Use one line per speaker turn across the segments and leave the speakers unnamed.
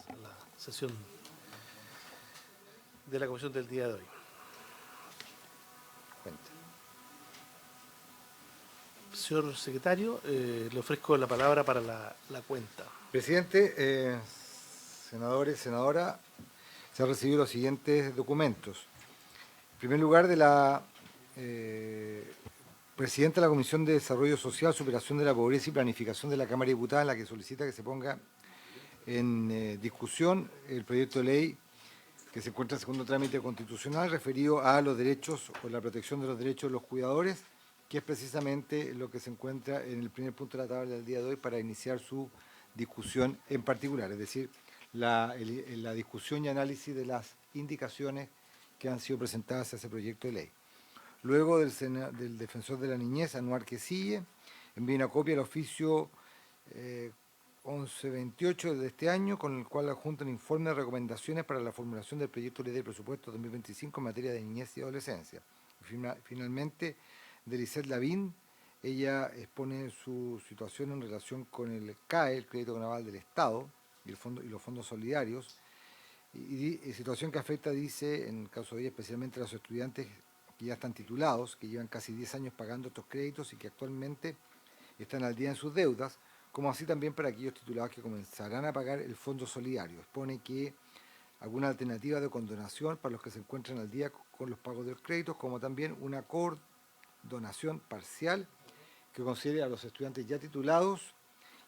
a la sesión de la comisión del día de hoy.
Cuenta.
Señor secretario, le ofrezco la palabra para la cuenta.
Presidente, senadores, senadora, se han recibido los siguientes documentos. En primer lugar, de la presidenta de la Comisión de Desarrollo Social, Superación de la Pobreza y Planificación de la Cámara de Diputados, en la que solicita que se ponga en discusión el proyecto de ley que se encuentra en segundo trámite constitucional referido a los derechos o la protección de los derechos de los cuidadores, que es precisamente lo que se encuentra en el primer punto de la tabla del día de hoy para iniciar su discusión en particular, es decir, la discusión y análisis de las indicaciones que han sido presentadas a ese proyecto de ley. Luego del defensor de la niñez, Anuar Quesille, envía una copia del oficio 1128 de este año, con el cual adjunta un informe de recomendaciones para la formulación del proyecto de ley de presupuesto 2025 en materia de niñez y adolescencia. Finalmente, de Lisette Lavín, ella expone su situación en relación con el CAE, el Crédito Naval del Estado, y los fondos solidarios, y situación que afecta, dice, en el caso de ella, especialmente a los estudiantes que ya están titulados, que llevan casi 10 años pagando estos créditos y que actualmente están al día en sus deudas, como así también para aquellos titulados que comenzarán a pagar el fondo solidario. Expone que alguna alternativa de condonación para los que se encuentran al día con los pagos de los créditos, como también una condonación parcial que considere a los estudiantes ya titulados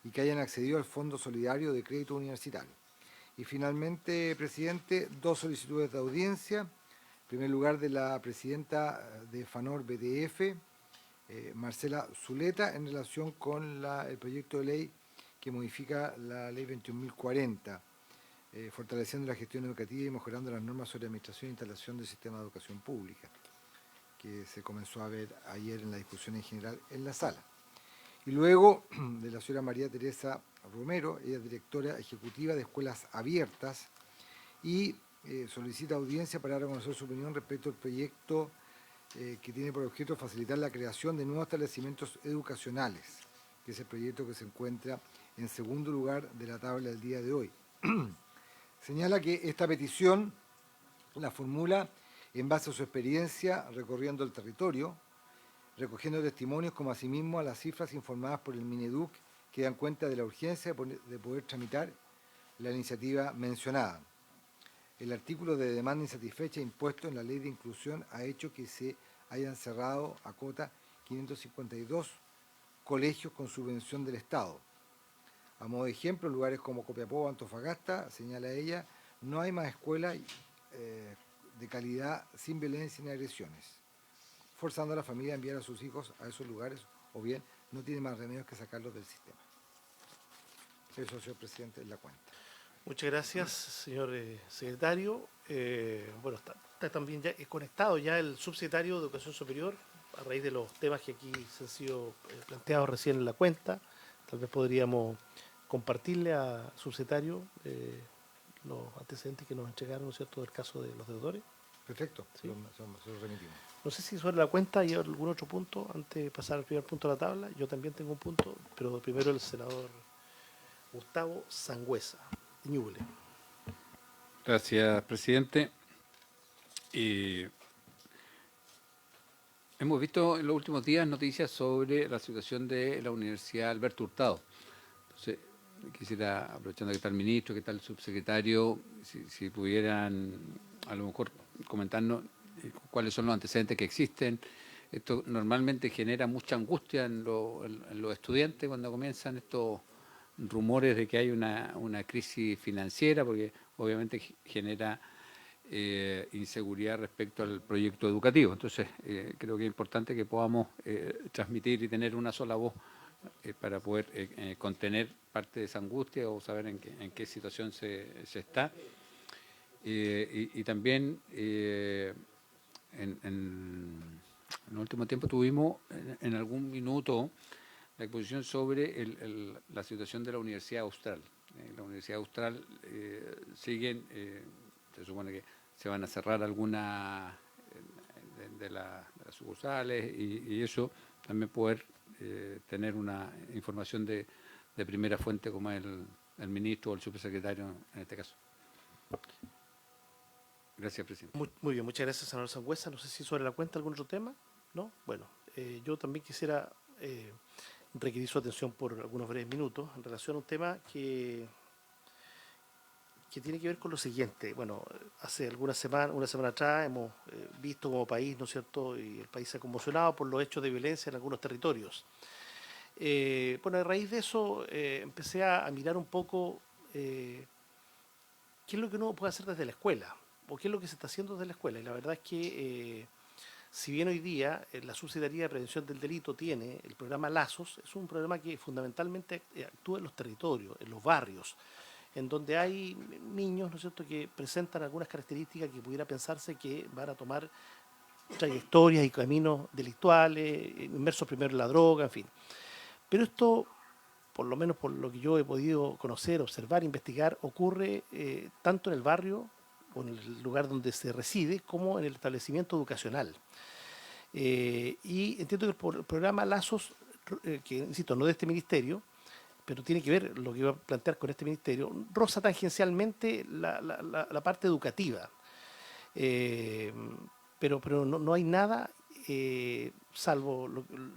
y que hayan accedido al Fondo Solidario de Crédito Universitario. Y finalmente, presidente, dos solicitudes de audiencia. En primer lugar, de la presidenta de FANOR BDF, Marcela Zuleta, en relación con el proyecto de ley que modifica la ley 21.040, fortaleciendo la gestión educativa y mejorando las normas sobre administración e instalación del sistema de educación pública, que se comenzó a ver ayer en la discusión en general en la sala. Y luego de la señora María Teresa Romero, ella es directora ejecutiva de Escuelas Abiertas, y solicita audiencia para reconocer su opinión respecto al proyecto que tiene por objeto facilitar la creación de nuevos establecimientos educacionales, que es el proyecto que se encuentra en segundo lugar de la tabla del día de hoy. Señala que esta petición la formula en base a su experiencia recorriendo el territorio, recogiendo testimonios como asimismo a las cifras informadas por el Mineduc que dan cuenta de la urgencia de poder tramitar la iniciativa mencionada. El artículo de demanda insatisfecha impuesto en la ley de inclusión ha hecho que se hayan cerrado a cota 552 colegios con subvención del Estado. A modo de ejemplo, en lugares como Copiapó o Antofagasta, señala ella, no hay más escuelas de calidad sin violencia ni agresiones, forzando a la familia a enviar a sus hijos a esos lugares, o bien no tiene más remedio que sacarlos del sistema. Eso, señor presidente, es la cuenta.
Muchas gracias, señor secretario. Bueno, está también ya conectado ya el subsecretario de Educación Superior a raíz de los temas que aquí se han sido planteados recién en la cuenta. Tal vez podríamos compartirle al subsecretario los antecedentes que nos entregaron, ¿no es cierto?, del caso de los deudores.
Perfecto,
¿Sí?
se lo remitimos.
No sé si sobre la cuenta hay algún otro punto antes de pasar al primer punto de la tabla. Yo también tengo un punto, pero primero el senador Gustavo Sangüesa, Ñuble.
Gracias, presidente. Hemos visto en los últimos días noticias sobre la situación de la Universidad Alberto Hurtado. Entonces, quisiera, aprovechando que está el ministro, que está el subsecretario, si pudieran a lo mejor comentarnos cuáles son los antecedentes que existen. Esto normalmente genera mucha angustia en los estudiantes cuando comienzan estos rumores de que hay una crisis financiera, porque obviamente genera inseguridad respecto al proyecto educativo. Entonces, creo que es importante que podamos transmitir y tener una sola voz para poder contener parte de esa angustia o saber en qué situación se está. Y también en el último tiempo tuvimos en algún minuto la exposición sobre la situación de la Universidad Austral. La Universidad Austral siguen, se supone que se van a cerrar algunas de las sucursales y eso también poder tener una información de primera fuente como es el ministro o el subsecretario en este caso. Gracias, presidente.
Muy bien, muchas gracias, senador Sangüesa. No sé si sobre la cuenta algún otro tema, ¿no? Bueno, yo también quisiera requerir su atención por algunos breves minutos en relación a un tema que tiene que ver con lo siguiente. Bueno, hace una semana atrás hemos visto como país, ¿no es cierto?, y el país se ha conmocionado por los hechos de violencia en algunos territorios. Bueno, a raíz de eso empecé a mirar un poco qué es lo que uno puede hacer desde la escuela, o qué es lo que se está haciendo desde la escuela. Y la verdad es que si bien hoy día la Subsecretaría de Prevención del Delito tiene el programa Lazos, es un programa que fundamentalmente actúa en los territorios, en los barrios, en donde hay niños, ¿no es cierto?, que presentan algunas características que pudiera pensarse que van a tomar trayectorias y caminos delictuales, inmersos primero en la droga, en fin. Pero esto, por lo menos por lo que yo he podido conocer, observar, investigar, ocurre tanto en el barrio o en el lugar donde se reside como en el establecimiento educacional. Y entiendo que el programa Lazos, que insisto, no de este ministerio, pero tiene que ver lo que iba a plantear con este ministerio, roza tangencialmente la parte educativa. Eh, pero no hay nada, salvo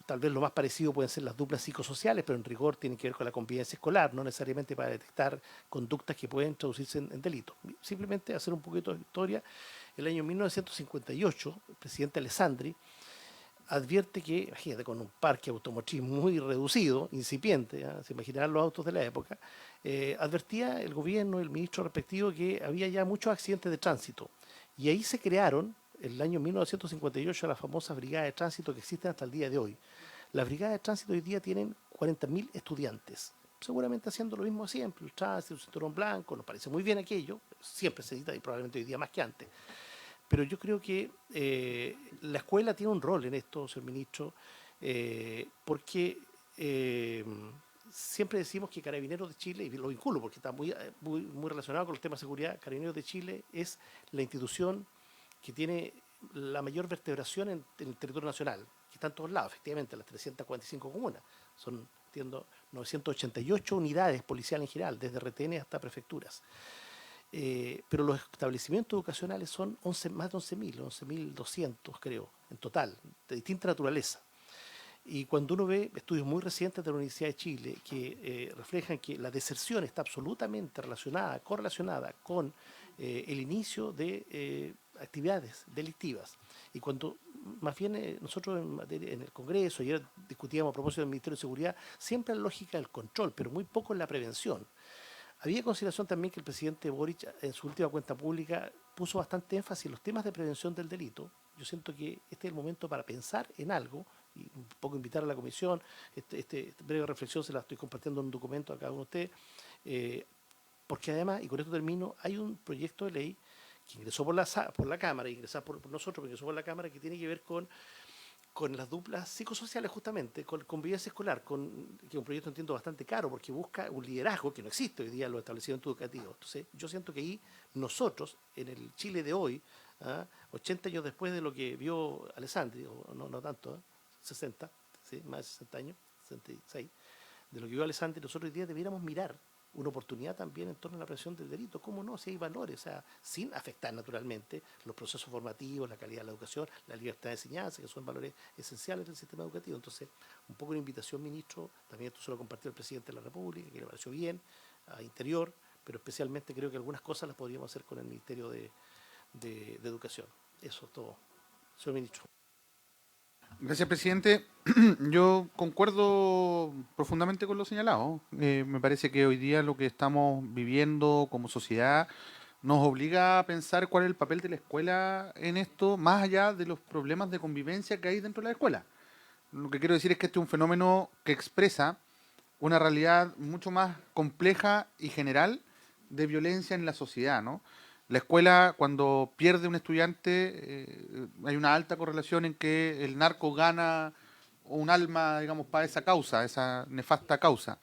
tal vez lo más parecido pueden ser las duplas psicosociales, pero en rigor tienen que ver con la convivencia escolar, no necesariamente para detectar conductas que pueden traducirse en delitos. Simplemente hacer un poquito de historia. El año 1958, el presidente Alessandri advierte que, imagínate, con un parque automotriz muy reducido, incipiente, ¿eh?, se imaginarán los autos de la época, advertía el gobierno, el ministro respectivo, que había ya muchos accidentes de tránsito. Y ahí se crearon, en el año 1958, las famosas brigadas de tránsito que existen hasta el día de hoy. Las brigadas de tránsito hoy día tienen 40.000 estudiantes, seguramente haciendo lo mismo siempre, el tránsito, el cinturón blanco, nos parece muy bien aquello, siempre se necesita y probablemente hoy día más que antes. Pero yo creo que la escuela tiene un rol en esto, señor ministro, porque siempre decimos que Carabineros de Chile, y lo vinculo porque está muy relacionado con los temas de seguridad, Carabineros de Chile es la institución que tiene la mayor vertebración en el territorio nacional, que está en todos lados, efectivamente, las 345 comunas. Son, entiendo, 988 unidades policiales en general, desde RTN hasta prefecturas. Pero los establecimientos educacionales son más de 11.200 creo, en total, de distinta naturaleza. Y cuando uno ve estudios muy recientes de la Universidad de Chile que reflejan que la deserción está absolutamente correlacionada con el inicio de actividades delictivas. Y cuando más bien nosotros en el Congreso, ayer discutíamos a propósito del Ministerio de Seguridad, siempre la lógica del control, pero muy poco en la prevención. Había consideración también que el presidente Boric en su última cuenta pública puso bastante énfasis en los temas de prevención del delito. Yo siento que este es el momento para pensar en algo y un poco invitar a la comisión. Esta breve reflexión se la estoy compartiendo en un documento a cada uno de ustedes, porque además, y con esto termino, hay un proyecto de ley que ingresó por la Cámara, ingresado por nosotros, pero ingresó por la Cámara, que tiene que ver con las duplas psicosociales justamente, con convivencia escolar, que es un proyecto entiendo bastante caro porque busca un liderazgo que no existe hoy día en los establecimientos educativos. Entonces yo siento que ahí nosotros, en el Chile de hoy, 80 años después de lo que vio Alessandri, o no tanto, 60, ¿sí?, más de 60 años, 66, de lo que vio Alessandri, nosotros hoy día debiéramos mirar una oportunidad también en torno a la prevención del delito. ¿Cómo no? Si hay valores, o sea, sin afectar naturalmente los procesos formativos, la calidad de la educación, la libertad de enseñanza, que son valores esenciales del sistema educativo. Entonces, un poco una invitación, ministro, también esto se lo compartió el presidente de la República, que le pareció bien, a Interior, pero especialmente creo que algunas cosas las podríamos hacer con el Ministerio de Educación. Eso es todo. Señor ministro.
Gracias, presidente. Yo concuerdo profundamente con lo señalado. Me parece que hoy día lo que estamos viviendo como sociedad nos obliga a pensar cuál es el papel de la escuela en esto, más allá de los problemas de convivencia que hay dentro de la escuela. Lo que quiero decir es que este es un fenómeno que expresa una realidad mucho más compleja y general de violencia en la sociedad, ¿no? La escuela, cuando pierde un estudiante, hay una alta correlación en que el narco gana un alma, digamos, para esa causa, esa nefasta causa.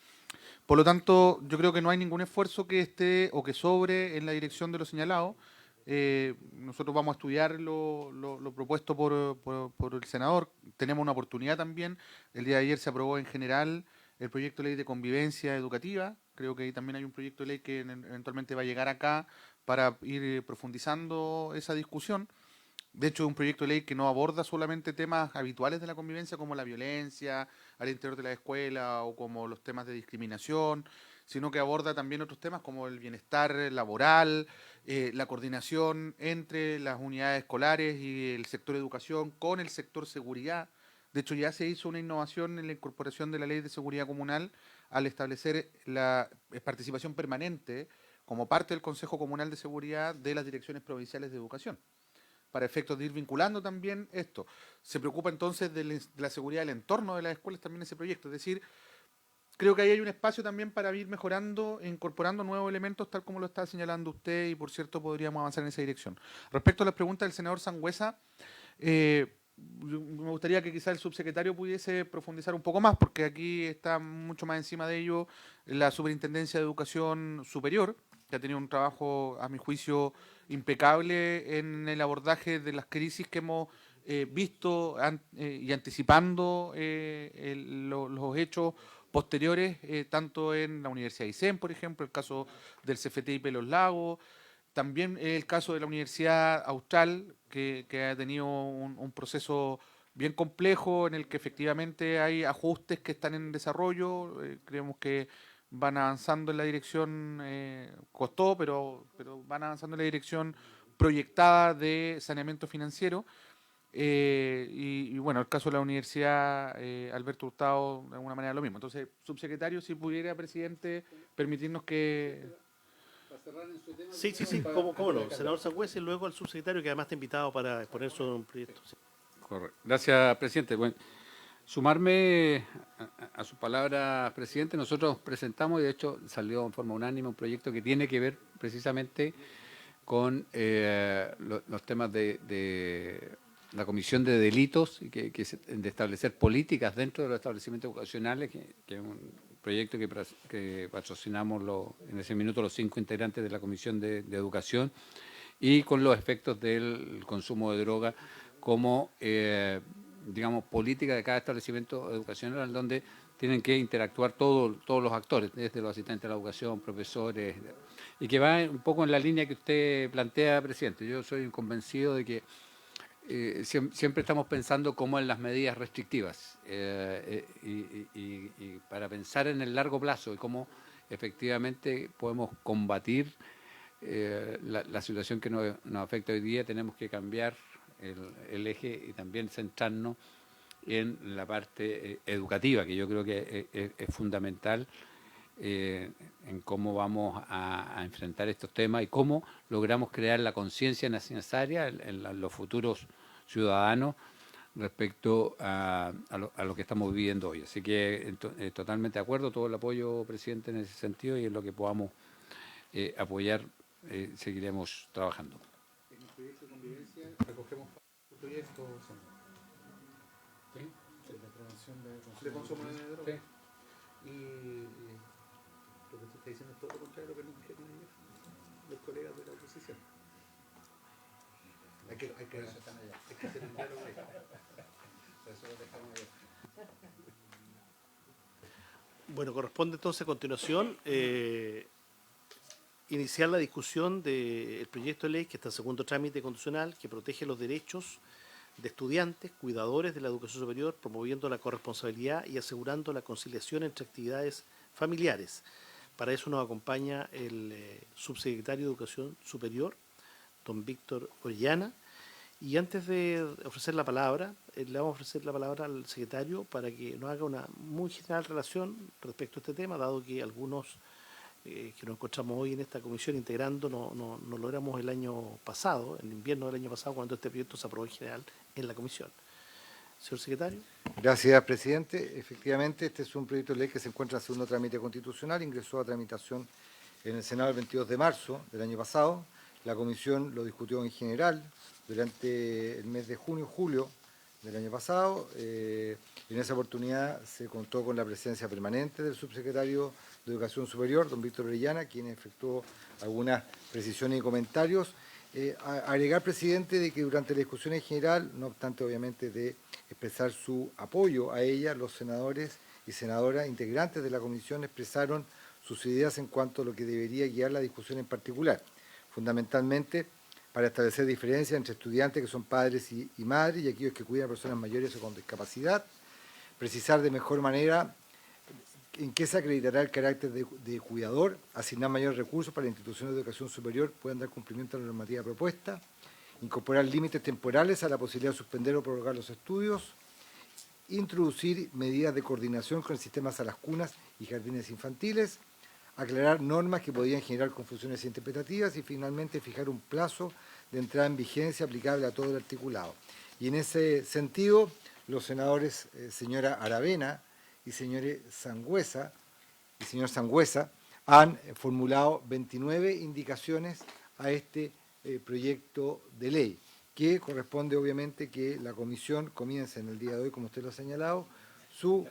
Por lo tanto, yo creo que no hay ningún esfuerzo que esté o que sobre en la dirección de lo señalado. Nosotros vamos a estudiar lo propuesto por el senador. Tenemos una oportunidad también. El día de ayer se aprobó en general el proyecto de ley de convivencia educativa, Creo que ahí también hay un proyecto de ley que eventualmente va a llegar acá para ir profundizando esa discusión. De hecho, es un proyecto de ley que no aborda solamente temas habituales de la convivencia como la violencia al interior de la escuela o como los temas de discriminación, sino que aborda también otros temas como el bienestar laboral, la coordinación entre las unidades escolares y el sector educación con el sector seguridad. De hecho, ya se hizo una innovación en la incorporación de la Ley de Seguridad Comunal al establecer la participación permanente como parte del Consejo Comunal de Seguridad de las direcciones provinciales de educación, para efectos de ir vinculando también esto. Se preocupa entonces de la seguridad del entorno de las escuelas también ese proyecto, es decir, creo que ahí hay un espacio también para ir mejorando e incorporando nuevos elementos, tal como lo está señalando usted, y por cierto podríamos avanzar en esa dirección. Respecto a las preguntas del senador Sangüesa, me gustaría que quizá el subsecretario pudiese profundizar un poco más, porque aquí está mucho más encima de ello la Superintendencia de Educación Superior, que ha tenido un trabajo, a mi juicio, impecable en el abordaje de las crisis que hemos visto y anticipando los hechos posteriores, tanto en la Universidad de Aysén, por ejemplo, el caso del CFTIP Los Lagos, también el caso de la Universidad Austral, que ha tenido un proceso bien complejo en el que efectivamente hay ajustes que están en desarrollo. Creemos que van avanzando en la dirección, costó, pero van avanzando en la dirección proyectada de saneamiento financiero. Y bueno, el caso de la Universidad Alberto Hurtado, de alguna manera lo mismo. Entonces, subsecretario, si pudiera, presidente, permitirnos que...
Sí, sí, sí, cómo no. Senador Sangüesa y luego al subsecretario, que además está invitado para exponer sobre un proyecto. Sí.
Correcto. Gracias, presidente. Bueno, sumarme a sus palabras, presidente. Nosotros presentamos, y de hecho salió en forma unánime, un proyecto que tiene que ver precisamente con los temas de la comisión de delitos y de establecer políticas dentro de los establecimientos educacionales, que es un proyecto que patrocinamos en ese minuto los 5 integrantes de la comisión de educación, y con los efectos del consumo de droga como, digamos, política de cada establecimiento educacional, donde tienen que interactuar todos los actores, desde los asistentes de la educación, profesores, y que va un poco en la línea que usted plantea, presidente. Yo soy convencido de que siempre estamos pensando como en las medidas restrictivas y para pensar en el largo plazo y cómo efectivamente podemos combatir la situación que nos afecta hoy día. Tenemos que cambiar el eje y también centrarnos en la parte educativa, que yo creo que es fundamental en cómo vamos a enfrentar estos temas y cómo logramos crear la conciencia necesaria en los futuros ciudadanos respecto a lo que estamos viviendo hoy. Así que totalmente de acuerdo, todo el apoyo, presidente, en ese sentido, y en lo que podamos apoyar, seguiremos trabajando.
En el proyecto de convivencia recogemos el proyecto de prevención de consumo de drogas. Sí. Y lo que usted está diciendo es todo lo contrario a lo que nos dijeron ayer los colegas de la oposición. Hay que hacer un diálogo ahí. Por eso lo dejamos ahí.
Bueno, corresponde entonces a continuación iniciar la discusión del proyecto de ley que está en segundo trámite constitucional, que protege los derechos de estudiantes, cuidadores de la educación superior, promoviendo la corresponsabilidad y asegurando la conciliación entre actividades familiares. Para eso nos acompaña el subsecretario de Educación Superior, don Víctor Orellana. Y antes de ofrecer la palabra, le vamos a ofrecer la palabra al secretario para que nos haga una muy general relación respecto a este tema, dado que algunos que nos encontramos hoy en esta comisión integrando no lo éramos el año pasado, en invierno del año pasado, cuando este proyecto se aprobó en general en la comisión. Señor secretario.
Gracias, presidente. Efectivamente, este es un proyecto de ley que se encuentra en segundo trámite constitucional, ingresó a tramitación en el Senado el 22 de marzo del año pasado. La comisión lo discutió en general durante el mes de junio y julio del año pasado. En esa oportunidad se contó con la presencia permanente del subsecretario de Educación Superior, don Víctor Orellana, quien efectuó algunas precisiones y comentarios. Agregar, presidente, de que durante la discusión en general, no obstante obviamente de expresar su apoyo a ella, los senadores y senadoras integrantes de la comisión expresaron sus ideas en cuanto a lo que debería guiar la discusión en particular, fundamentalmente para establecer diferencias entre estudiantes que son padres y madres y aquellos que cuidan a personas mayores o con discapacidad, precisar de mejor manera en qué se acreditará el carácter de cuidador, asignar mayores recursos para que las instituciones de educación superior puedan dar cumplimiento a la normativa propuesta, incorporar límites temporales a la posibilidad de suspender o prorrogar los estudios, introducir medidas de coordinación con el sistema salas cunas y jardines infantiles, aclarar normas que podrían generar confusiones interpretativas y finalmente fijar un plazo de entrada en vigencia aplicable a todo el articulado. Y en ese sentido, los senadores señora Aravena y señor Sangüesa han formulado 29 indicaciones a este proyecto de ley, que corresponde obviamente que la comisión comience en el día de hoy, como usted lo ha señalado, su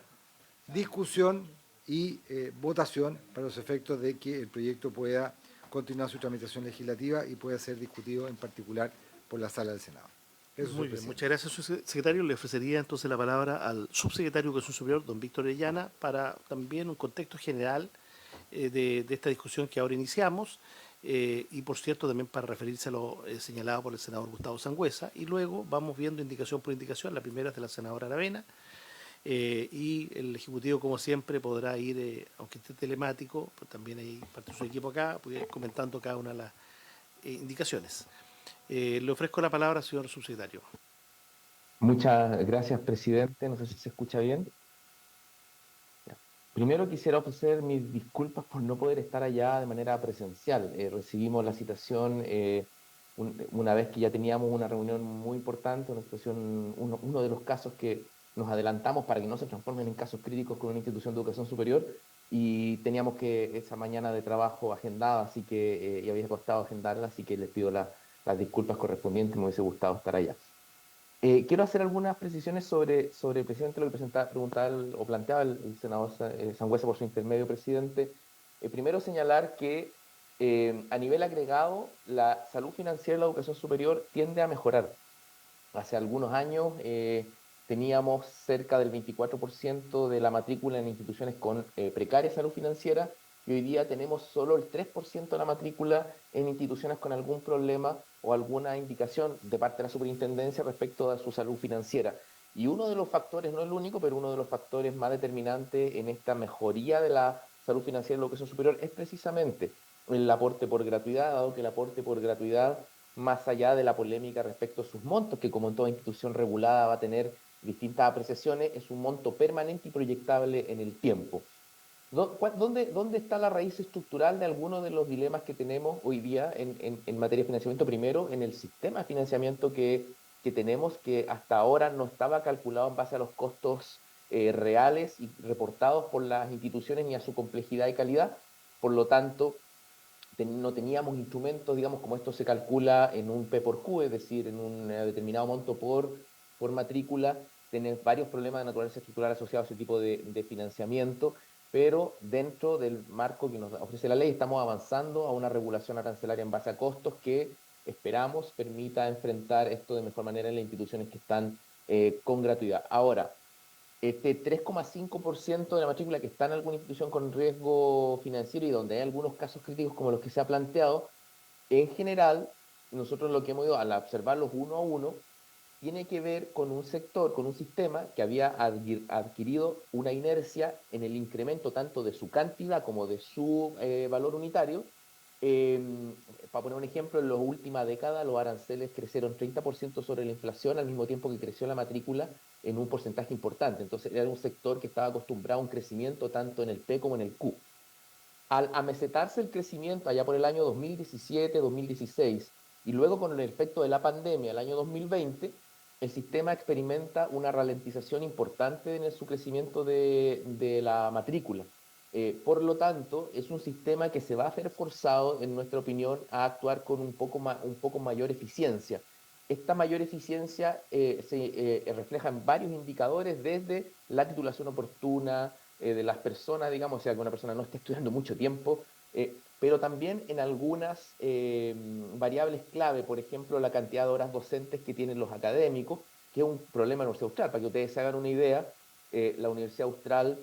discusión y votación para los efectos de que el proyecto pueda continuar su tramitación legislativa y pueda ser discutido en particular por la sala del Senado. Eso,
Muy bien, muchas gracias, secretario. Le ofrecería entonces la palabra al subsecretario de Educación Superior, don Víctor Orellana, para también un contexto general de esta discusión que ahora iniciamos y, por cierto, también para referirse a lo señalado por el senador Gustavo Sangüesa. Y luego vamos viendo indicación por indicación. La primera es de la senadora Aravena y el Ejecutivo, como siempre, podrá ir, aunque esté telemático, pues también hay parte de su equipo acá, puede ir comentando cada una de las indicaciones. Le ofrezco la palabra, señor subsecretario.
Muchas gracias, presidente. No sé si se escucha bien. Primero quisiera ofrecer mis disculpas por no poder estar allá de manera presencial. Recibimos la citación una vez que ya teníamos una reunión muy importante, una situación, uno de los casos que nos adelantamos para que no se transformen en casos críticos con una institución de educación superior y teníamos que esa mañana de trabajo agendada, así que y había costado agendarla, así que les pido las disculpas correspondientes, me hubiese gustado estar allá. Quiero hacer algunas precisiones sobre el presidente, lo que preguntaba o planteaba el senador Sangüesa por su intermedio, presidente. Primero señalar que a nivel agregado, la salud financiera y la educación superior tiende a mejorar. Hace algunos años teníamos cerca del 24% de la matrícula en instituciones con precaria salud financiera y hoy día tenemos solo el 3% de la matrícula en instituciones con algún problema o alguna indicación de parte de la superintendencia respecto a su salud financiera. Y uno de los factores, no el único, pero uno de los factores más determinantes en esta mejoría de la salud financiera y la educación superior es precisamente el aporte por gratuidad, dado que el aporte por gratuidad, más allá de la polémica respecto a sus montos, que como en toda institución regulada va a tener distintas apreciaciones, es un monto permanente y proyectable en el tiempo. ¿Dónde está la raíz estructural de algunos de los dilemas que tenemos hoy día en materia de financiamiento? Primero, en el sistema de financiamiento que tenemos, que hasta ahora no estaba calculado en base a los costos reales y reportados por las instituciones ni a su complejidad y calidad. Por lo tanto, no teníamos instrumentos, digamos, como esto se calcula en un P por Q, es decir, en un determinado monto por matrícula, tener varios problemas de naturaleza estructural asociados a ese tipo de financiamiento, pero dentro del marco que nos ofrece la ley estamos avanzando a una regulación arancelaria en base a costos que esperamos permita enfrentar esto de mejor manera en las instituciones que están con gratuidad. Ahora, este 3,5% de la matrícula que está en alguna institución con riesgo financiero y donde hay algunos casos críticos como los que se ha planteado, en general, nosotros lo que hemos ido al observarlos uno a uno, tiene que ver con un sector, con un sistema que había adquirido una inercia en el incremento tanto de su cantidad como de su valor unitario. Para poner un ejemplo, en las últimas décadas los aranceles crecieron 30% sobre la inflación, al mismo tiempo que creció la matrícula en un porcentaje importante. Entonces era un sector que estaba acostumbrado a un crecimiento tanto en el P como en el Q. Al amesetarse el crecimiento allá por el año 2017, 2016, y luego con el efecto de la pandemia, el año 2020, el sistema experimenta una ralentización importante en su crecimiento de la matrícula. Por lo tanto, es un sistema que se va a ver forzado, en nuestra opinión, a actuar con un poco mayor eficiencia. Esta mayor eficiencia se refleja en varios indicadores, desde la titulación oportuna de las personas, digamos, o sea, que una persona no esté estudiando mucho tiempo, pero también en algunas variables clave, por ejemplo, la cantidad de horas docentes que tienen los académicos, que es un problema en la Universidad Austral. Para que ustedes se hagan una idea, la Universidad Austral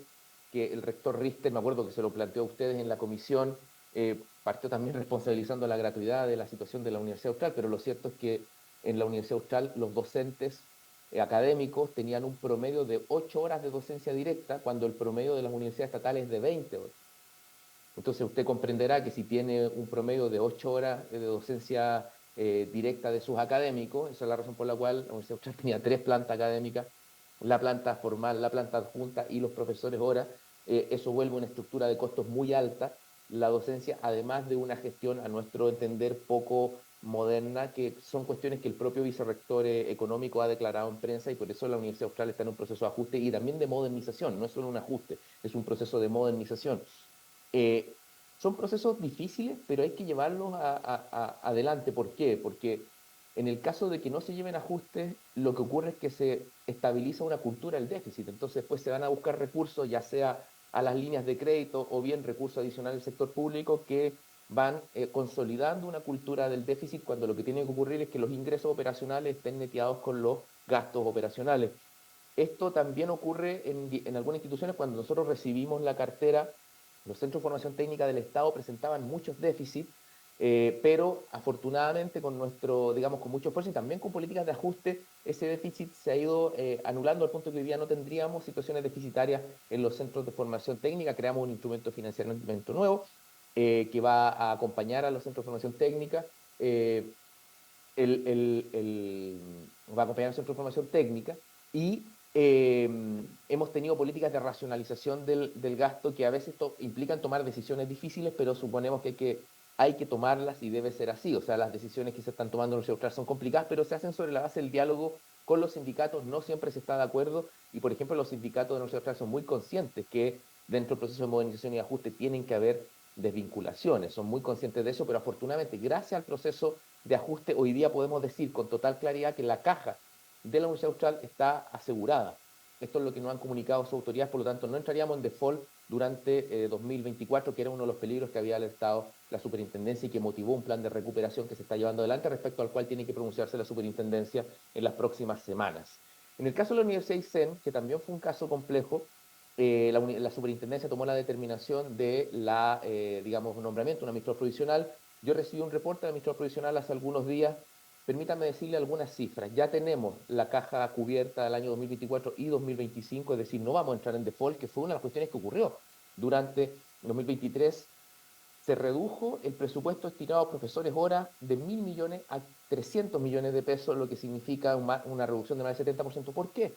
que el rector Richter, me acuerdo que se lo planteó a ustedes en la comisión, partió también responsabilizando la gratuidad de la situación de la Universidad Austral, pero lo cierto es que en la Universidad Austral los docentes académicos tenían un promedio de 8 horas de docencia directa, cuando el promedio de las universidades estatales es de 20 horas. Entonces usted comprenderá que si tiene un promedio de 8 horas de docencia directa de sus académicos, esa es la razón por la cual la Universidad Austral tenía 3 plantas académicas, la planta formal, la planta adjunta y los profesores hora, eso vuelve una estructura de costos muy alta, la docencia, además de una gestión, a nuestro entender, poco moderna, que son cuestiones que el propio vicerrector económico ha declarado en prensa, y por eso la Universidad Austral está en un proceso de ajuste y también de modernización, no es solo un ajuste, es un proceso de modernización. Eh, Son procesos difíciles, pero hay que llevarlos adelante. ¿Por qué? Porque en el caso de que no se lleven ajustes, lo que ocurre es que se estabiliza una cultura del déficit. Entonces, después se van a buscar recursos, ya sea a las líneas de crédito o bien recursos adicionales del sector público, que van consolidando una cultura del déficit, cuando lo que tiene que ocurrir es que los ingresos operacionales estén neteados con los gastos operacionales. Esto también ocurre en algunas instituciones. Cuando nosotros recibimos la cartera, los centros de formación técnica del Estado presentaban muchos déficits, pero afortunadamente con nuestro, digamos, con mucho esfuerzo y también con políticas de ajuste, ese déficit se ha ido anulando, al punto que hoy día no tendríamos situaciones deficitarias en los centros de formación técnica. Creamos un instrumento de financiamiento nuevo que va a acompañar a los centros de formación técnica. Va a acompañar al centro de formación técnica, y hemos tenido políticas de racionalización del gasto, que a veces implican tomar decisiones difíciles, pero suponemos que hay que tomarlas y debe ser así. O sea, las decisiones que se están tomando en la Universidad Austral son complicadas, pero se hacen sobre la base del diálogo con los sindicatos. No siempre se está de acuerdo, y por ejemplo los sindicatos de la Universidad Austral son muy conscientes que dentro del proceso de modernización y ajuste tienen que haber desvinculaciones, son muy conscientes de eso, pero afortunadamente, gracias al proceso de ajuste, hoy día podemos decir con total claridad que la caja de la Universidad Austral está asegurada. Esto es lo que nos han comunicado sus autoridades, por lo tanto no entraríamos en default durante 2024, que era uno de los peligros que había alertado la superintendencia y que motivó un plan de recuperación que se está llevando adelante, respecto al cual tiene que pronunciarse la superintendencia en las próximas semanas. En el caso de la Universidad ISEN, que también fue un caso complejo, la superintendencia tomó la determinación de digamos, nombramiento de un administrador provisional. Yo recibí un reporte del administrador provisional hace algunos días. Permítanme decirle algunas cifras. Ya tenemos la caja cubierta del año 2024 y 2025, es decir, no vamos a entrar en default, que fue una de las cuestiones que ocurrió durante 2023. Se redujo el presupuesto destinado a profesores hora de 1.000 millones a 300 millones de pesos, lo que significa una reducción de más del 70%. ¿Por qué?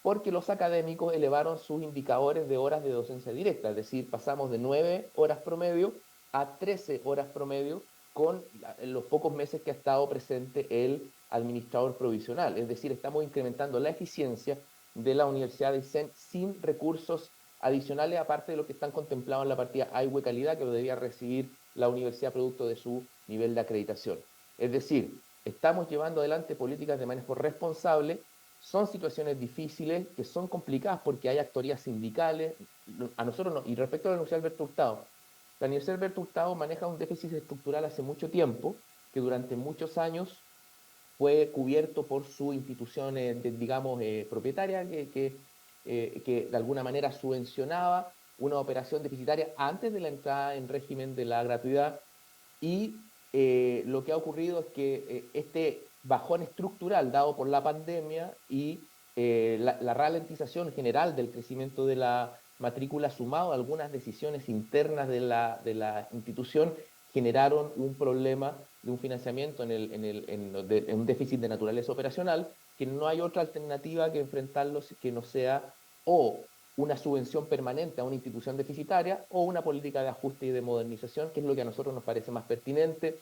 Porque los académicos elevaron sus indicadores de horas de docencia directa, es decir, pasamos de 9 horas promedio a 13 horas promedio con los pocos meses que ha estado presente el administrador provisional. Es decir, estamos incrementando la eficiencia de la Universidad de ISEN sin recursos adicionales, aparte de lo que están contemplados en la partida AIWE Calidad, que lo debía recibir la universidad producto de su nivel de acreditación. Es decir, estamos llevando adelante políticas de manejo responsable. Son situaciones difíciles, que son complicadas porque hay actorías sindicales. A nosotros no. Y respecto a la Universidad Alberto Hurtado, la Universidad Alberto Hurtado maneja un déficit estructural hace mucho tiempo, que durante muchos años fue cubierto por su institución, digamos, propietaria, que de alguna manera subvencionaba una operación deficitaria antes de la entrada en régimen de la gratuidad. Y lo que ha ocurrido es que este bajón estructural dado por la pandemia y la ralentización general del crecimiento de la matrícula, sumado a algunas decisiones internas de la institución, generaron un problema de un financiamiento en un déficit de naturaleza operacional, que no hay otra alternativa que enfrentarlo que no sea o una subvención permanente a una institución deficitaria o una política de ajuste y de modernización, que es lo que a nosotros nos parece más pertinente.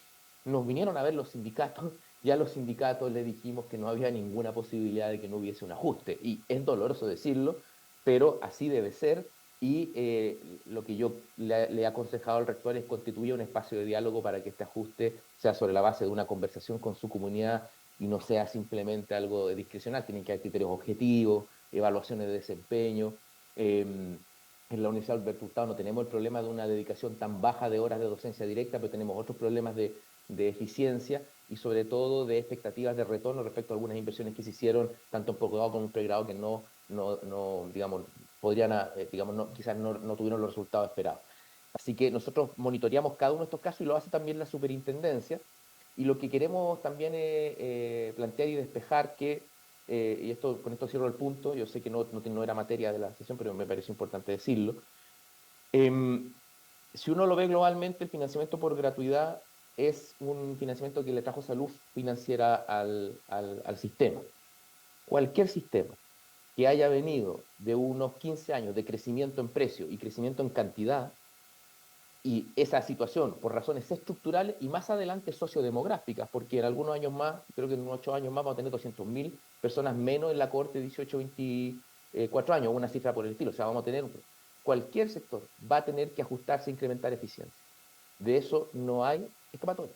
Nos vinieron a ver los sindicatos, y a los sindicatos les dijimos que no había ninguna posibilidad de que no hubiese un ajuste, y es doloroso decirlo, pero así debe ser. Y lo que yo le he aconsejado al rector es constituir un espacio de diálogo para que este ajuste sea sobre la base de una conversación con su comunidad y no sea simplemente algo discrecional. Tienen que haber criterios objetivos, evaluaciones de desempeño. En la Universidad Alberto Hurtado no tenemos el problema de una dedicación tan baja de horas de docencia directa, pero tenemos otros problemas de eficiencia y sobre todo de expectativas de retorno respecto a algunas inversiones que se hicieron, tanto en posgrado como en pregrado, que digamos, podrían, digamos, quizás no tuvieron los resultados esperados. Así que nosotros monitoreamos cada uno de estos casos y lo hace también la superintendencia. Y lo que queremos también plantear y despejar que, y con esto cierro el punto, yo sé que no era materia de la sesión, pero me pareció importante decirlo. Si uno lo ve globalmente, el financiamiento por gratuidad es un financiamiento que le trajo salud financiera al sistema. Cualquier sistema que haya venido de unos 15 años de crecimiento en precio y crecimiento en cantidad, y esa situación por razones estructurales y más adelante sociodemográficas, porque en algunos años más, creo que en unos 8 años más, vamos a tener 200.000 personas menos en la cohorte de 18-24 años, una cifra por el estilo. O sea, vamos a tener, cualquier sector va a tener que ajustarse e incrementar eficiencia. De eso no hay escapatoria.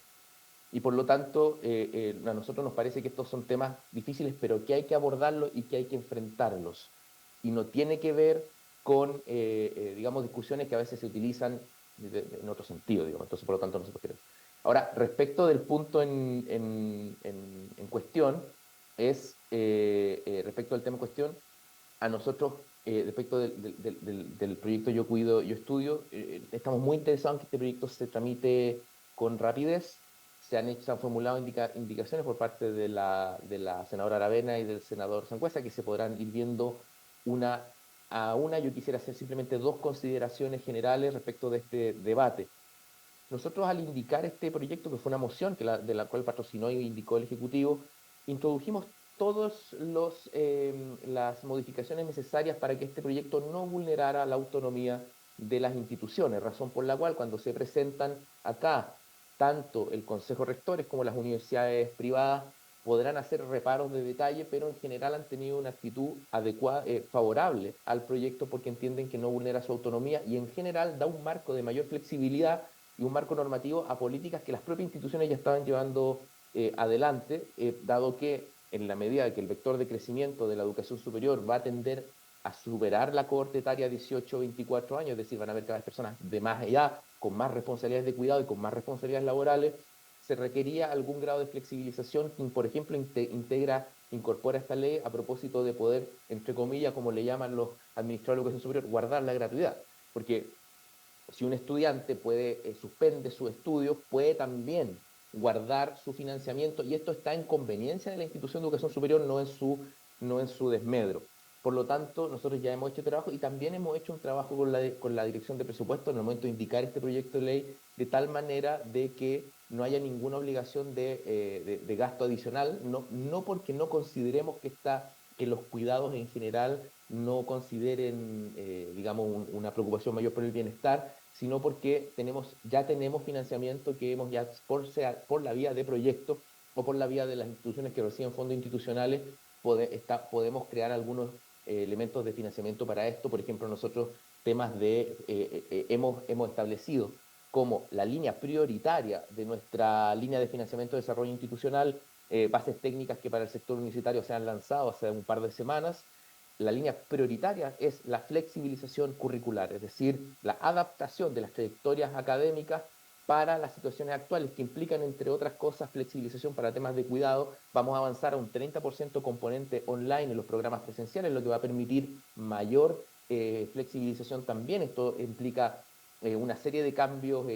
Y por lo tanto, a nosotros nos parece que estos son temas difíciles, pero que hay que abordarlos y que hay que enfrentarlos. Y no tiene que ver con, digamos, discusiones que a veces se utilizan en otro sentido, digamos. Entonces, por lo tanto, nosotros queremos. Ahora, respecto del punto en cuestión, respecto al tema en cuestión, a nosotros, respecto del proyecto Yo Cuido, Yo Estudio, estamos muy interesados en que este proyecto se tramite con rapidez. Se han formulado indicaciones por parte de la senadora Aravena y del senador Sangüesa, que se podrán ir viendo una a una. Yo quisiera hacer simplemente 2 consideraciones generales respecto de este debate. Nosotros, al indicar este proyecto, que fue una moción de la cual patrocinó y indicó el Ejecutivo, introdujimos todas las modificaciones necesarias para que este proyecto no vulnerara la autonomía de las instituciones, razón por la cual cuando se presentan acá tanto el Consejo de Rectores como las universidades privadas podrán hacer reparos de detalle, pero en general han tenido una actitud adecuada, favorable al proyecto, porque entienden que no vulnera su autonomía y en general da un marco de mayor flexibilidad y un marco normativo a políticas que las propias instituciones ya estaban llevando adelante, dado que en la medida de que el vector de crecimiento de la educación superior va a tender a superar la cohorte etaria 18-24 años, es decir, van a haber cada vez personas de más edad, con más responsabilidades de cuidado y con más responsabilidades laborales, se requería algún grado de flexibilización que, por ejemplo, incorpora esta ley a propósito de poder, entre comillas, como le llaman los administradores de educación superior, guardar la gratuidad. Porque si un estudiante suspende sus estudios, puede también guardar su financiamiento, y esto está en conveniencia de la institución de educación superior, no en su desmedro. Por lo tanto, nosotros ya hemos hecho trabajo y también hemos hecho un trabajo con la Dirección de Presupuestos en el momento de indicar este proyecto de ley, de tal manera de que no haya ninguna obligación de gasto adicional, no porque no consideremos que los cuidados en general no consideren, digamos, una preocupación mayor por el bienestar, sino porque ya tenemos financiamiento que hemos ya, por la vía de proyectos o por la vía de las instituciones que reciben fondos institucionales, podemos crear algunos elementos de financiamiento para esto. Por ejemplo, nosotros hemos establecido como la línea prioritaria de nuestra línea de financiamiento de desarrollo institucional, bases técnicas que para el sector universitario se han lanzado hace un par de semanas. La línea prioritaria es la flexibilización curricular, es decir, la adaptación de las trayectorias académicas para las situaciones actuales, que implican, entre otras cosas, flexibilización para temas de cuidado. Vamos a avanzar a un 30% componente online en los programas presenciales, lo que va a permitir mayor flexibilización también. Esto implica una serie de cambios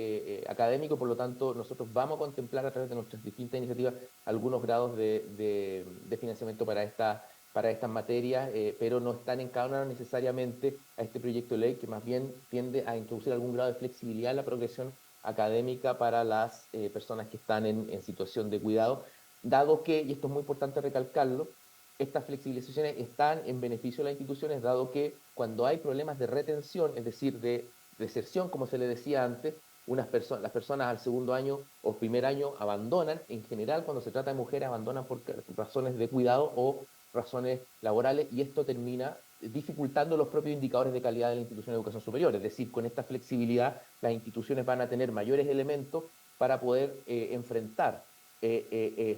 académicos, por lo tanto, nosotros vamos a contemplar a través de nuestras distintas iniciativas algunos grados de financiamiento para estas materias, pero no están encadenados necesariamente a este proyecto de ley, que más bien tiende a introducir algún grado de flexibilidad en la progresión académica para las personas que están en situación de cuidado, dado que, y esto es muy importante recalcarlo, estas flexibilizaciones están en beneficio de las instituciones, dado que cuando hay problemas de retención, es decir, de deserción, como se le decía antes, las personas al segundo año o primer año abandonan. En general, cuando se trata de mujeres, abandonan por razones de cuidado o razones laborales, y esto termina dificultando los propios indicadores de calidad de la institución de educación superior. Es decir, con esta flexibilidad, las instituciones van a tener mayores elementos para poder enfrentar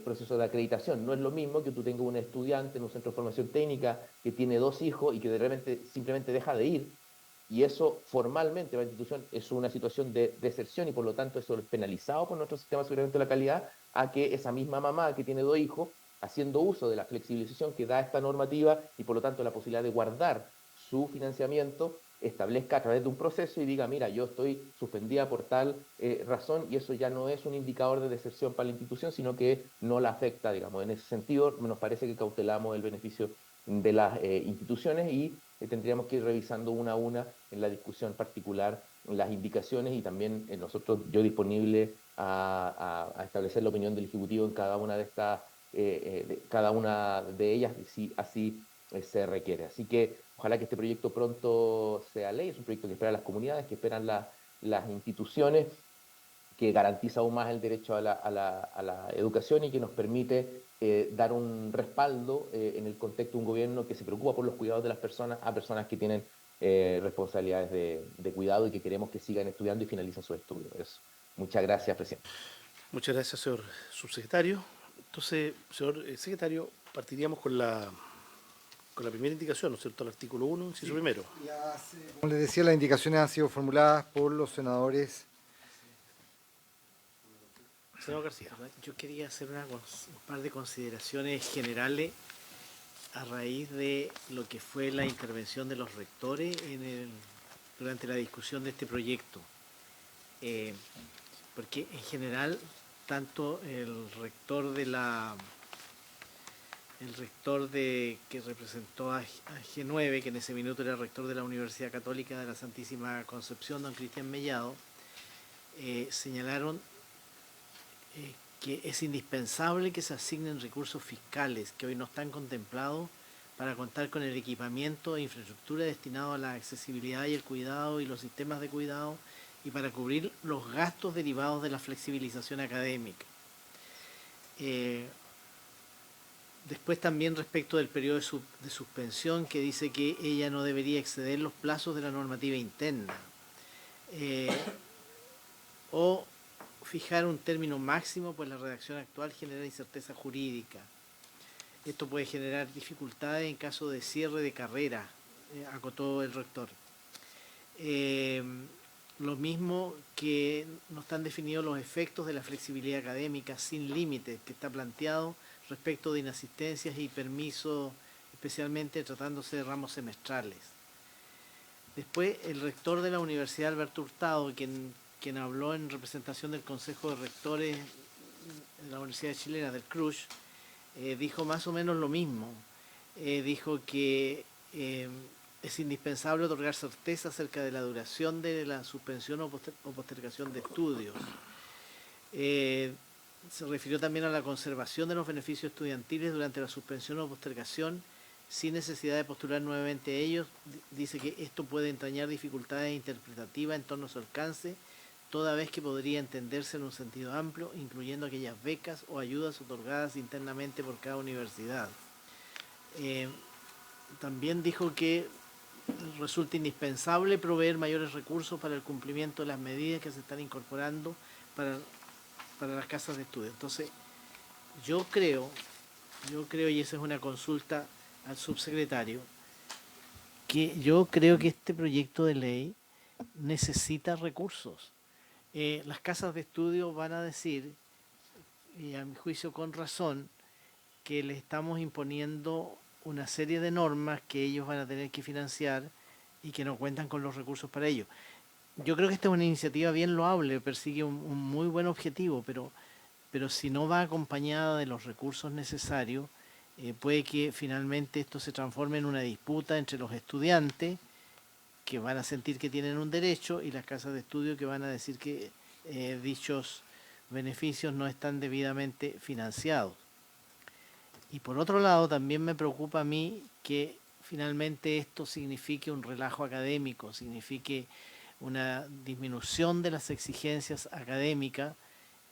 procesos de acreditación. No es lo mismo que tú tengas un estudiante en un centro de formación técnica que tiene 2 hijos y que de repente simplemente deja de ir, y eso formalmente para la institución es una situación de deserción, y por lo tanto eso es penalizado por nuestro sistema de aseguramiento de la calidad, a que esa misma mamá que tiene 2 hijos, haciendo uso de la flexibilización que da esta normativa y por lo tanto la posibilidad de guardar su financiamiento, establezca a través de un proceso y diga, mira, yo estoy suspendida por tal razón, y eso ya no es un indicador de deserción para la institución, sino que no la afecta, digamos. En ese sentido, nos parece que cautelamos el beneficio de las instituciones, y tendríamos que ir revisando una a una en la discusión particular las indicaciones, y también yo disponible a establecer la opinión del Ejecutivo en cada una de estas, cada una de ellas, si así se requiere. Así que ojalá que este proyecto pronto sea ley. Es un proyecto que esperan las comunidades, que esperan las instituciones, que garantiza aún más el derecho a la educación, y que nos permite dar un respaldo en el contexto de un gobierno que se preocupa por los cuidados de las personas, a personas que tienen responsabilidades de cuidado y que queremos que sigan estudiando y finalicen sus estudios. Eso. Muchas gracias, presidente.
Muchas gracias, señor subsecretario. Entonces, señor secretario, partiríamos con la primera indicación, ¿no es cierto?, el artículo 1, inciso primero.
Como les decía, las indicaciones han sido formuladas por los senadores.
Senador García.
Yo quería hacer un par de consideraciones generales a raíz de lo que fue la intervención de los rectores durante la discusión de este proyecto. Porque en general, tanto el rector que representó a G9, que en ese minuto era rector de la Universidad Católica de la Santísima Concepción, don Cristian Mellado, señalaron que es indispensable que se asignen recursos fiscales que hoy no están contemplados para contar con el equipamiento e infraestructura destinado a la accesibilidad y el cuidado y los sistemas de cuidado, y para cubrir los gastos derivados de la flexibilización académica. Después también respecto del periodo de suspensión, que dice que ella no debería exceder los plazos de la normativa interna. O fijar un término máximo, pues la redacción actual genera incerteza jurídica. Esto puede generar dificultades en caso de cierre de carrera, acotó el rector. Lo mismo que no están definidos los efectos de la flexibilidad académica sin límites que está planteado respecto de inasistencias y permisos, especialmente tratándose de ramos semestrales. Después, el rector de la Universidad, Alberto Hurtado, quien habló en representación del Consejo de Rectores de la Universidad Chilena, del CRUSH, dijo más o menos lo mismo. Dijo que es indispensable otorgar certeza acerca de la duración de la suspensión o postergación de estudios. Se refirió también a la conservación de los beneficios estudiantiles durante la suspensión o postergación sin necesidad de postular nuevamente a ellos. Dice que esto puede entrañar dificultades interpretativas en torno a su alcance, toda vez que podría entenderse en un sentido amplio, incluyendo aquellas becas o ayudas otorgadas internamente por cada universidad. También dijo que resulta indispensable proveer mayores recursos para el cumplimiento de las medidas que se están incorporando para las casas de estudio. Entonces, yo creo, y esa es una consulta al subsecretario, que yo creo que este proyecto de ley necesita recursos. Las casas de estudio van a decir, y a mi juicio con razón, que le estamos imponiendo una serie de normas que ellos van a tener que financiar y que no cuentan con los recursos para ello. Yo creo que esta es una iniciativa bien loable, persigue un muy buen objetivo, pero si no va acompañada de los recursos necesarios, puede que finalmente esto se transforme en una disputa entre los estudiantes, que van a sentir que tienen un derecho, y las casas de estudio, que van a decir que dichos beneficios no están debidamente financiados. Y por otro lado, también me preocupa a mí que finalmente esto signifique un relajo académico, signifique una disminución de las exigencias académicas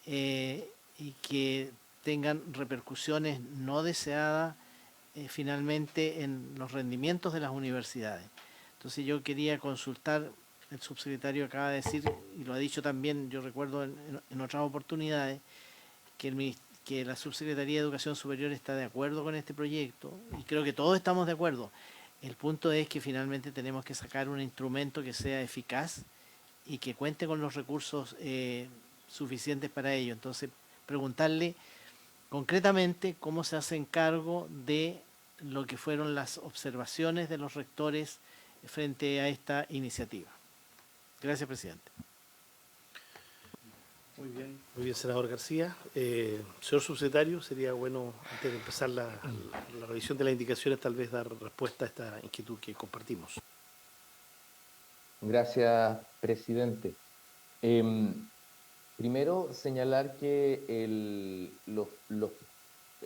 y que tengan repercusiones no deseadas finalmente en los rendimientos de las universidades. Entonces yo quería consultar, el subsecretario acaba de decir, y lo ha dicho también, yo recuerdo en otras oportunidades, que la Subsecretaría de Educación Superior está de acuerdo con este proyecto, y creo que todos estamos de acuerdo. El punto es que finalmente tenemos que sacar un instrumento que sea eficaz y que cuente con los recursos suficientes para ello. Entonces, preguntarle concretamente cómo se hacen cargo de lo que fueron las observaciones de los rectores frente a esta iniciativa. Gracias, presidente.
Muy bien, senador García. Señor subsecretario, sería bueno, antes de empezar la revisión de las indicaciones, tal vez dar respuesta a esta inquietud que compartimos.
Gracias, presidente. Primero, señalar que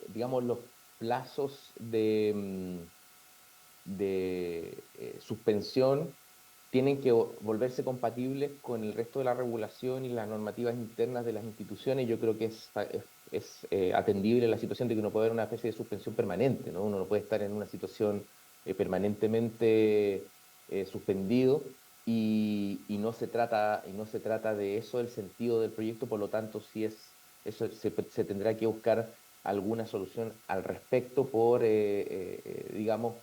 digamos, los plazos de suspensión tienen que volverse compatibles con el resto de la regulación y las normativas internas de las instituciones. Yo creo que es atendible la situación de que uno puede haber una especie de suspensión permanente, ¿no? Uno no puede estar en una situación permanentemente suspendido y no se trata de eso el sentido del proyecto. Por lo tanto, eso se tendrá que buscar alguna solución al respecto por, digamos,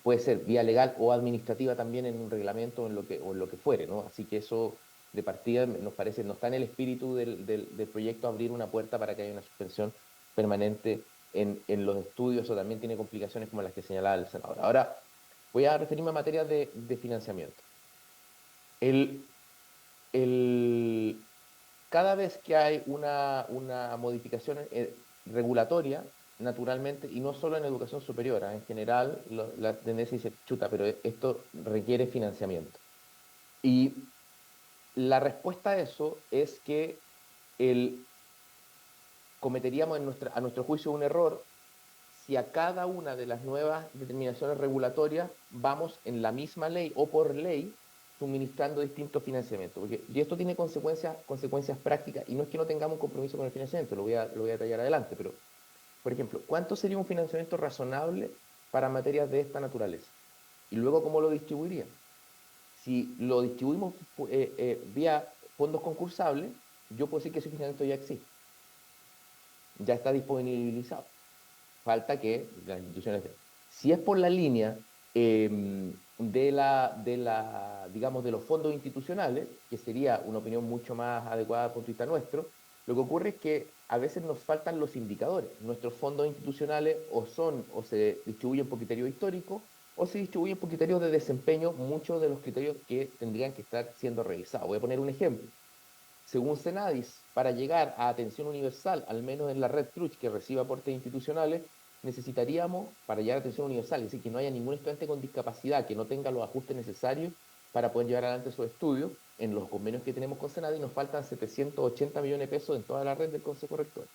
puede ser vía legal o administrativa también en un reglamento o en lo que fuere, ¿no? Así que eso de partida nos parece, no está en el espíritu del proyecto abrir una puerta para que haya una suspensión permanente en los estudios. Eso también tiene complicaciones como las que señalaba el senador. Ahora, voy a referirme a materia de financiamiento. Cada vez que hay una modificación regulatoria, naturalmente, y no solo en educación superior, en general, la tendencia dice, chuta, pero esto requiere financiamiento. Y la respuesta a eso es que cometeríamos a nuestro juicio un error si a cada una de las nuevas determinaciones regulatorias vamos en la misma ley o por ley suministrando distintos financiamientos. Y esto tiene consecuencias prácticas, y no es que no tengamos un compromiso con el financiamiento, lo voy a detallar adelante, pero, por ejemplo, ¿cuánto sería un financiamiento razonable para materias de esta naturaleza? Y luego, ¿cómo lo distribuiría? Si lo distribuimos vía fondos concursables, yo puedo decir que ese financiamiento ya existe, ya está disponibilizado. Falta que las instituciones... Si es por la línea digamos, de los fondos institucionales, que sería una opinión mucho más adecuada desde el punto de vista nuestro, lo que ocurre es que a veces nos faltan los indicadores. Nuestros fondos institucionales o se distribuyen por criterios históricos o se distribuyen por criterios de desempeño, muchos de los criterios que tendrían que estar siendo revisados. Voy a poner un ejemplo. Según Senadis, para llegar a atención universal, al menos en la red Truch que recibe aportes institucionales, necesitaríamos, para llegar a atención universal, es decir, que no haya ningún estudiante con discapacidad que no tenga los ajustes necesarios para poder llevar adelante sus estudios, en los convenios que tenemos con Senadis nos faltan 780 millones de pesos en toda la red del Consejo Rector,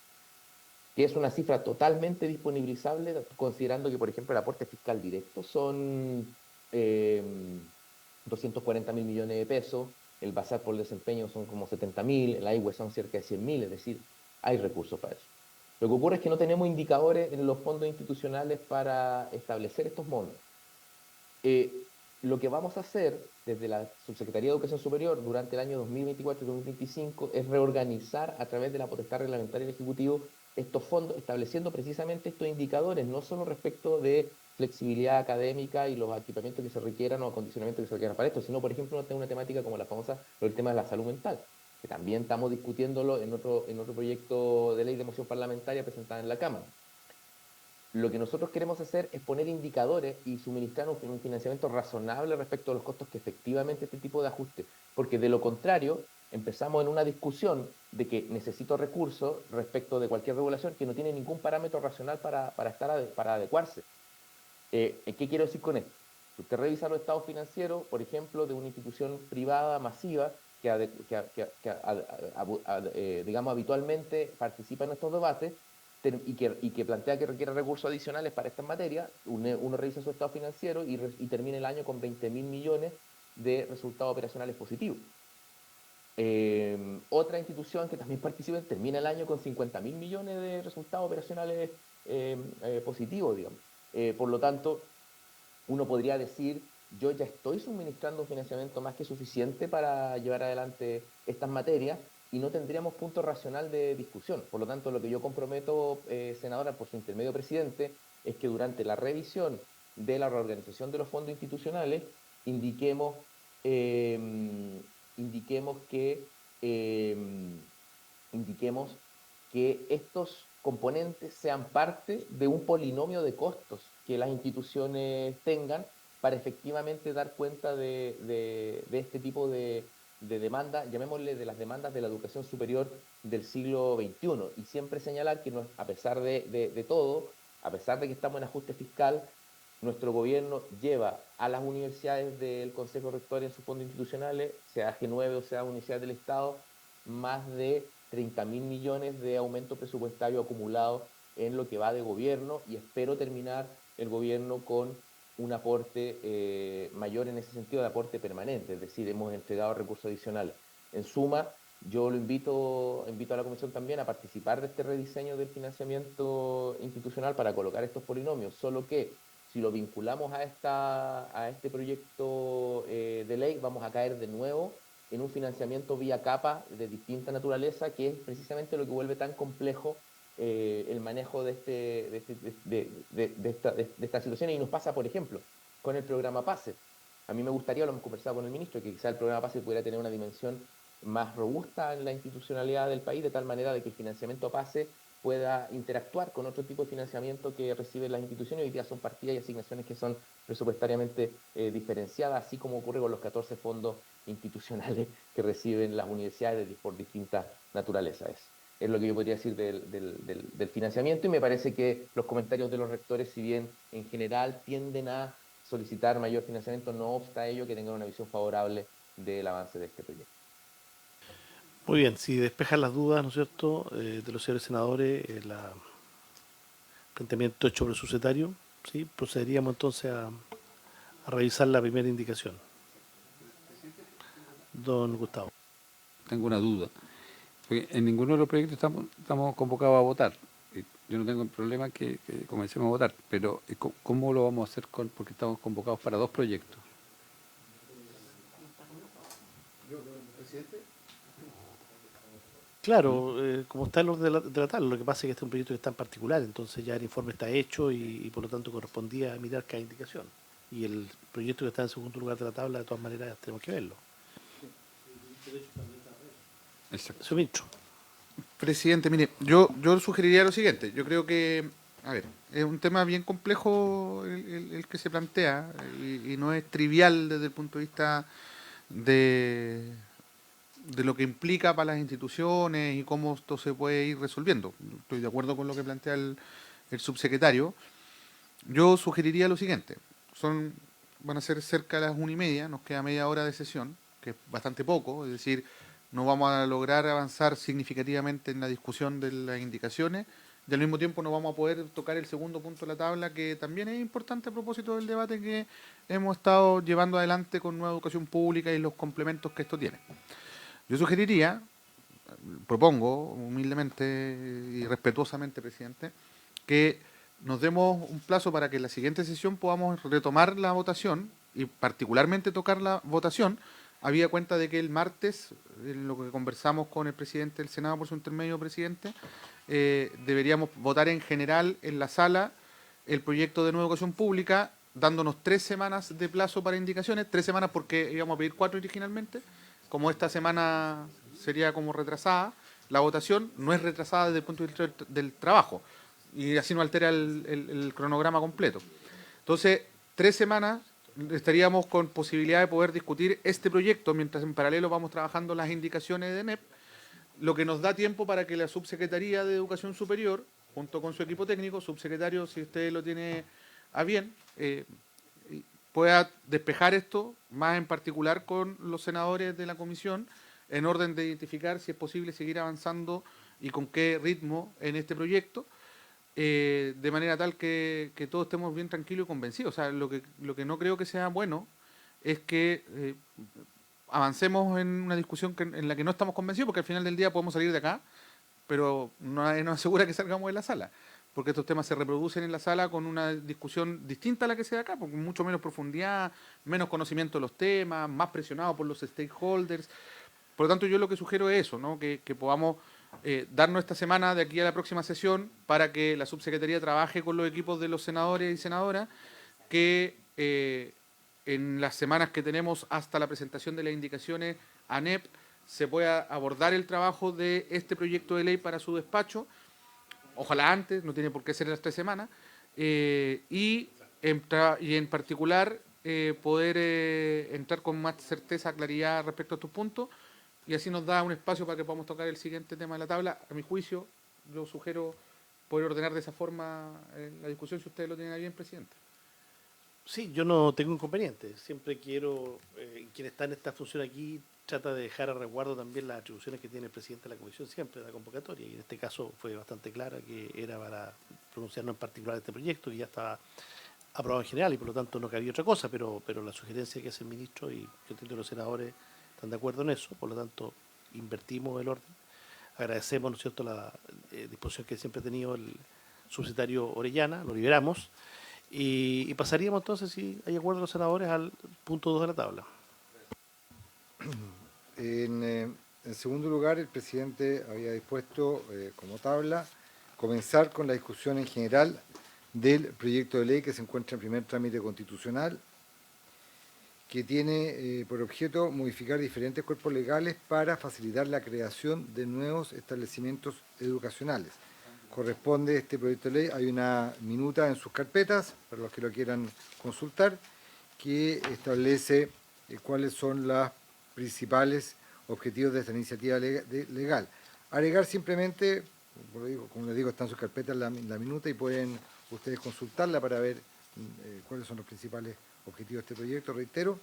que es una cifra totalmente disponibilizable, considerando que, por ejemplo, el aporte fiscal directo son 240.000 millones de pesos, el basar por desempeño son como 70.000, el AIWE son cerca de 100.000, es decir, hay recursos para eso. Lo que ocurre es que no tenemos indicadores en los fondos institucionales para establecer estos montos. Lo que vamos a hacer desde la Subsecretaría de Educación Superior durante el año 2024 y 2025 es reorganizar a través de la potestad reglamentaria del Ejecutivo estos fondos, estableciendo precisamente estos indicadores, no solo respecto de flexibilidad académica y los equipamientos que se requieran o acondicionamientos que se requieran para esto, sino, por ejemplo, una temática como la famosa, el tema de la salud mental, que también estamos discutiéndolo en otro proyecto de ley de moción parlamentaria presentada en la Cámara. Lo que nosotros queremos hacer es poner indicadores y suministrar un financiamiento razonable respecto a los costos que efectivamente este tipo de ajuste, porque de lo contrario empezamos en una discusión de que necesito recursos respecto de cualquier regulación que no tiene ningún parámetro racional para adecuarse. ¿Qué quiero decir con esto? Usted revisa los estados financieros, por ejemplo, de una institución privada masiva que digamos, habitualmente participa en estos debates y que plantea que requiere recursos adicionales para estas materias. Uno revisa su estado financiero y termina el año con 20.000 millones de resultados operacionales positivos. Otra institución que también participa termina el año con 50.000 millones de resultados operacionales positivos, digamos. Por lo tanto, uno podría decir, yo ya estoy suministrando un financiamiento más que suficiente para llevar adelante estas materias y no tendríamos punto racional de discusión. Por lo tanto, lo que yo comprometo, senadora, por su intermedio presidente, es que durante la revisión de la reorganización de los fondos institucionales indiquemos que estos componentes sean parte de un polinomio de costos que las instituciones tengan, para efectivamente dar cuenta de este tipo de demanda, llamémosle de las demandas de la educación superior del siglo XXI. Y siempre señalar que a pesar de todo, a pesar de que estamos en ajuste fiscal, nuestro gobierno lleva a las universidades del Consejo Rector y a sus fondos institucionales, sea G9 o sea universidades del Estado, más de 30.000 millones de aumento presupuestario acumulado en lo que va de gobierno, y espero terminar el gobierno con un aporte mayor en ese sentido, de aporte permanente, es decir, hemos entregado recursos adicionales. En suma, yo lo invito a la Comisión también a participar de este rediseño del financiamiento institucional para colocar estos polinomios, solo que si lo vinculamos a este proyecto de ley, vamos a caer de nuevo en un financiamiento vía capa de distinta naturaleza, que es precisamente lo que vuelve tan complejo el manejo de esta situación. Y nos pasa, por ejemplo, con el programa PASE. A mí me gustaría, lo hemos conversado con el ministro, que quizá el programa PASE pudiera tener una dimensión más robusta en la institucionalidad del país, de tal manera de que el financiamiento PASE pueda interactuar con otro tipo de financiamiento que reciben las instituciones. Hoy día son partidas y asignaciones que son presupuestariamente diferenciadas, así como ocurre con los 14 fondos institucionales que reciben las universidades por distintas naturalezas. Es lo que yo podría decir del financiamiento, y me parece que los comentarios de los rectores, si bien en general tienden a solicitar mayor financiamiento, no obsta ello que tengan una visión favorable del avance de este proyecto.
Muy bien, si despejan las dudas, ¿no es cierto?, de los señores senadores, el planteamiento hecho por el subsecretario, ¿sí?, procederíamos entonces a revisar la primera indicación. Don Gustavo.
Tengo una duda. Porque en ninguno de los proyectos estamos convocados a votar. Yo no tengo problema que comencemos a votar, pero ¿cómo lo vamos a hacer porque estamos convocados para 2 proyectos?
Claro, como está el orden de la tabla, lo que pasa es que este es un proyecto que está en particular, entonces ya el informe está hecho y por lo tanto correspondía mirar cada indicación. Y el proyecto que está en segundo lugar de la tabla, de todas maneras, tenemos que verlo.
Exacto.
Señor ministro.
Presidente, mire, yo sugeriría lo siguiente. Yo creo que, a ver, es un tema bien complejo el que se plantea y no es trivial desde el punto de vista de lo que implica para las instituciones y cómo esto se puede ir resolviendo. Estoy de acuerdo con lo que plantea el subsecretario. Yo sugeriría lo siguiente. Van a ser cerca de las 1:30, nos queda media hora de sesión, que es bastante poco, es decir, no vamos a lograr avanzar significativamente en la discusión de las indicaciones, y al mismo tiempo no vamos a poder tocar el segundo punto de la tabla, que también es importante a propósito del debate que hemos estado llevando adelante con Nueva Educación Pública y los complementos que esto tiene. Yo sugeriría, propongo humildemente y respetuosamente, presidente, que nos demos un plazo para que en la siguiente sesión podamos retomar la votación y particularmente tocar la votación, habida cuenta de que el martes, en lo que conversamos con el presidente del Senado por su intermedio, presidente, deberíamos votar en general en la sala el proyecto de Nueva Educación Pública, dándonos 3 semanas de plazo para indicaciones, 3 semanas porque íbamos a pedir 4 originalmente. Como esta semana sería como retrasada, la votación no es retrasada desde el punto de vista del trabajo, y así no altera el cronograma completo. Entonces, 3 semanas estaríamos con posibilidad de poder discutir este proyecto, mientras en paralelo vamos trabajando las indicaciones de NEP, lo que nos da tiempo para que la Subsecretaría de Educación Superior, junto con su equipo técnico, subsecretario, si usted lo tiene a bien, pueda despejar esto, más en particular con los senadores de la comisión, en orden de identificar si es posible seguir avanzando y con qué ritmo en este proyecto, de manera tal que todos estemos bien tranquilos y convencidos. O sea, lo que no creo que sea bueno es que avancemos en una discusión en la que no estamos convencidos, porque al final del día podemos salir de acá, pero nadie nos asegura que salgamos de la sala, porque estos temas se reproducen en la sala con una discusión distinta a la que se da acá, con mucho menos profundidad, menos conocimiento de los temas, más presionado por los stakeholders. Por lo tanto, yo lo que sugiero es eso, ¿no? Que podamos darnos esta semana de aquí a la próxima sesión para que la subsecretaría trabaje con los equipos de los senadores y senadoras, que en las semanas que tenemos hasta la presentación de las indicaciones a NEP se pueda abordar el trabajo de este proyecto de ley para su despacho, ojalá antes, no tiene por qué ser las 3 semanas, y en particular poder entrar con más certeza, claridad respecto a tus puntos, y así nos da un espacio para que podamos tocar el siguiente tema de la tabla. A mi juicio, yo sugiero poder ordenar de esa forma la discusión, si ustedes lo tienen bien, presidente.
Sí, yo no tengo inconveniente. Siempre quiero, quien está en esta función aquí, trata de dejar a resguardo también las atribuciones que tiene el presidente de la comisión siempre, de la convocatoria. Y en este caso fue bastante clara que era para pronunciarnos en particular de este proyecto, que ya estaba aprobado en general y por lo tanto no cabía otra cosa, pero la sugerencia que hace el ministro, y yo entiendo que los senadores están de acuerdo en eso, por lo tanto invertimos el orden. Agradecemos, ¿no es cierto?, la disposición que siempre ha tenido el subsecretario Orellana, lo liberamos. Y pasaríamos entonces, si hay acuerdo de los senadores, al punto 2 de la tabla.
En segundo lugar, el presidente había dispuesto como tabla comenzar con la discusión en general del proyecto de ley que se encuentra en primer trámite constitucional, que tiene por objeto modificar diferentes cuerpos legales para facilitar la creación de nuevos establecimientos educacionales. Corresponde este proyecto de ley, hay una minuta en sus carpetas, para los que lo quieran consultar, que establece cuáles son los principales objetivos de esta iniciativa legal. Agregar simplemente, como les digo, está en sus carpetas la minuta y pueden ustedes consultarla para ver cuáles son los principales objetivos de este proyecto. Reitero,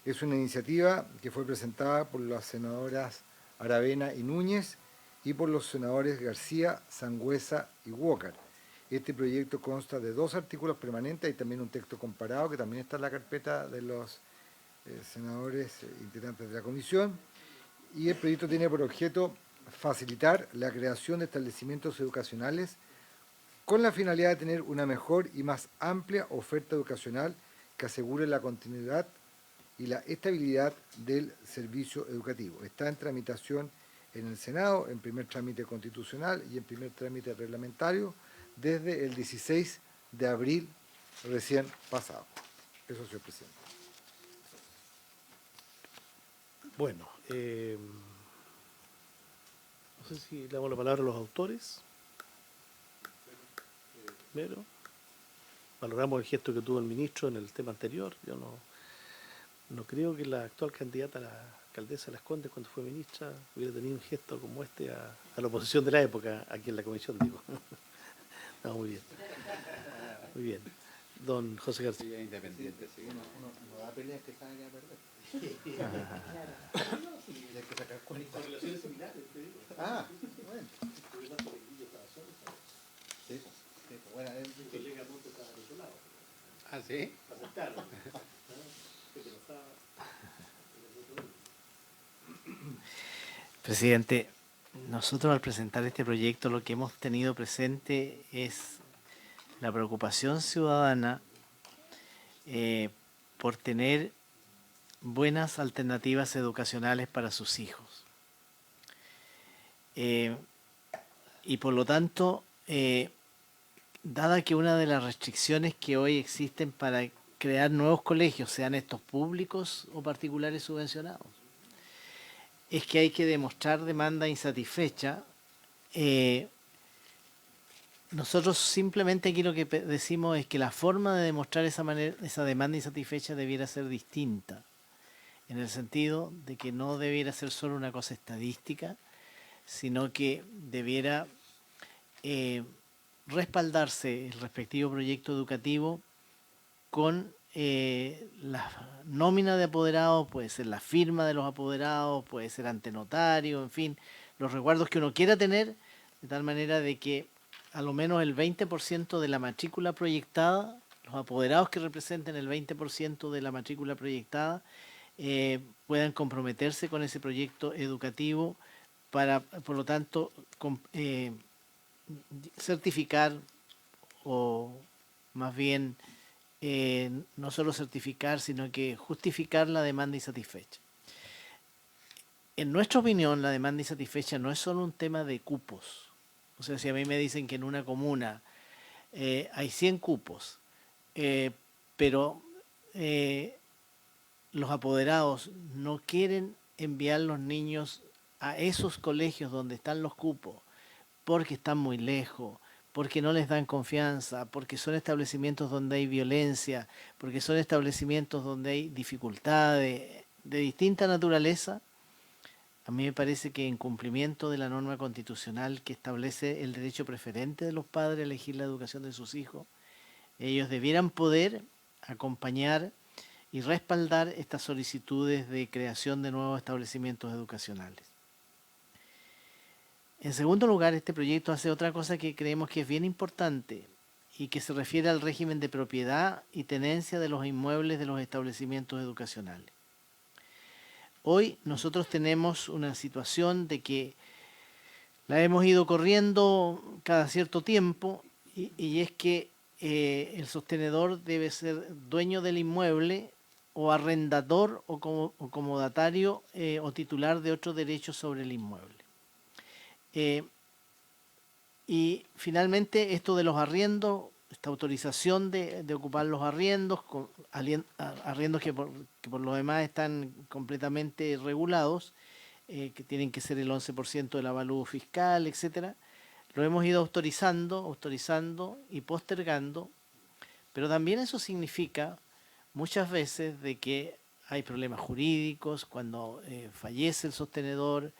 es una iniciativa que fue presentada por las senadoras Aravena y Núñez y por los senadores García, Sangüesa y Walker. Este proyecto consta de 2 artículos permanentes y también un texto comparado que también está en la carpeta de los senadores integrantes de la comisión. Y el proyecto tiene por objeto facilitar la creación de establecimientos educacionales con la finalidad de tener una mejor y más amplia oferta educacional que asegure la continuidad y la estabilidad del servicio educativo. Está en tramitación en el Senado, en primer trámite constitucional y en primer trámite reglamentario, desde el 16 de abril recién pasado. Eso, señor presidente.
Bueno, no sé si le damos la palabra a los autores. Primero, valoramos el gesto que tuvo el ministro en el tema anterior. Yo no creo que la actual candidata a la alcaldesa de Las Condes, cuando fue ministra, hubiera tenido un gesto como este a la oposición de la época, aquí en la comisión, digo. No, muy bien. Muy bien. Don José García.
Independiente, sí.
No da peleas que saben que va a perder.
Con relaciones similares, te digo.
Ah, bueno. Sí, bueno,
El colega Monte estaba al otro lado.
Ah, sí.
Aceptaron.
Presidente, nosotros al presentar este proyecto lo que hemos tenido presente es la preocupación ciudadana por tener buenas alternativas educacionales para sus hijos. Y por lo tanto, dada que una de las restricciones que hoy existen para crear nuevos colegios, sean estos públicos o particulares subvencionados, es que hay que demostrar demanda insatisfecha. Nosotros simplemente aquí lo que decimos es que la forma de demostrar esa demanda insatisfecha debiera ser distinta, en el sentido de que no debiera ser solo una cosa estadística, sino que debiera respaldarse el respectivo proyecto educativo con la nómina de apoderados, puede ser la firma de los apoderados, puede ser ante notario, en fin, los resguardos que uno quiera tener, de tal manera de que a lo menos el 20% de la matrícula proyectada, los apoderados que representen el 20% de la matrícula proyectada, puedan comprometerse con ese proyecto educativo para, por lo tanto, certificar o más bien no solo certificar, sino que justificar la demanda insatisfecha. En nuestra opinión, la demanda insatisfecha no es solo un tema de cupos. O sea, si a mí me dicen que en una comuna hay 100 cupos, pero los apoderados no quieren enviar los niños a esos colegios donde están los cupos porque están muy lejos, porque no les dan confianza, porque son establecimientos donde hay violencia, porque son establecimientos donde hay dificultades de distinta naturaleza, a mí me parece que en cumplimiento de la norma constitucional que establece el derecho preferente de los padres a elegir la educación de sus hijos, ellos debieran poder acompañar y respaldar estas solicitudes de creación de nuevos establecimientos educacionales. En segundo lugar, este proyecto hace otra cosa que creemos que es bien importante y que se refiere al régimen de propiedad y tenencia de los inmuebles de los establecimientos educacionales. Hoy nosotros tenemos una situación de que la hemos ido corriendo cada cierto tiempo y es que el sostenedor debe ser dueño del inmueble o arrendador o comodatario o titular de otro derecho sobre el inmueble. Y finalmente esto de los arriendos, esta autorización de ocupar los arriendos, arriendos que por lo demás están completamente regulados, que tienen que ser el 11% del avalúo fiscal, etcétera, lo hemos ido autorizando y postergando, pero también eso significa muchas veces de que hay problemas jurídicos cuando fallece el sostenedor,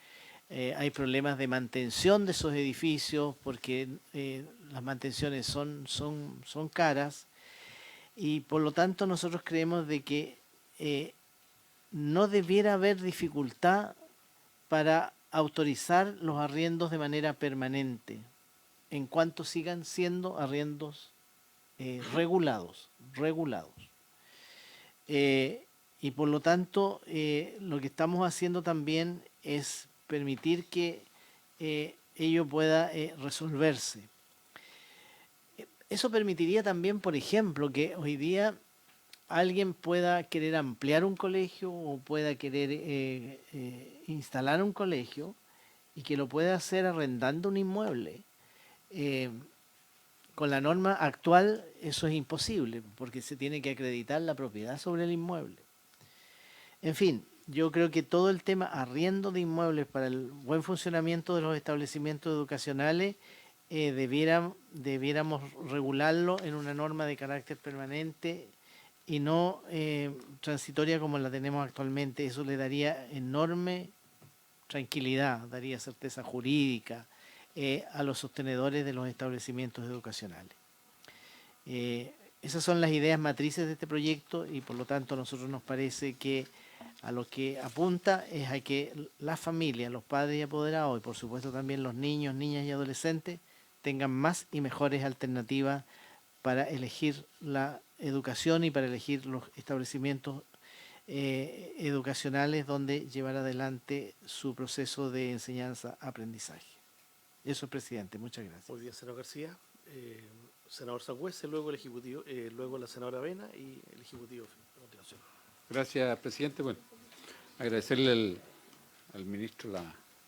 hay problemas de mantención de esos edificios porque las mantenciones son caras y por lo tanto nosotros creemos de que no debiera haber dificultad para autorizar los arriendos de manera permanente en cuanto sigan siendo arriendos regulados. Y por lo tanto lo que estamos haciendo también es permitir que ello pueda resolverse. Eso permitiría también, por ejemplo, que hoy día alguien pueda querer ampliar un colegio o pueda querer instalar un colegio y que lo pueda hacer arrendando un inmueble. Con la norma actual eso es imposible porque se tiene que acreditar la propiedad sobre el inmueble. En fin, yo creo que todo el tema arriendo de inmuebles para el buen funcionamiento de los establecimientos educacionales debiéramos regularlo en una norma de carácter permanente y no transitoria como la tenemos actualmente. Eso le daría enorme tranquilidad, daría certeza jurídica a los sostenedores de los establecimientos educacionales. Esas son las ideas matrices de este proyecto y por lo tanto a nosotros nos parece que a lo que apunta es a que las familias, los padres y apoderados y por supuesto también los niños, niñas y adolescentes tengan más y mejores alternativas para elegir la educación y para elegir los establecimientos educacionales donde llevar adelante su proceso de enseñanza-aprendizaje. Eso, presidente. Muchas gracias.
Muy bien, senador García. Senador Sangüesa, luego el Ejecutivo, luego la senadora Avena y el Ejecutivo a continuación.
Gracias, presidente. Bueno, agradecerle al ministro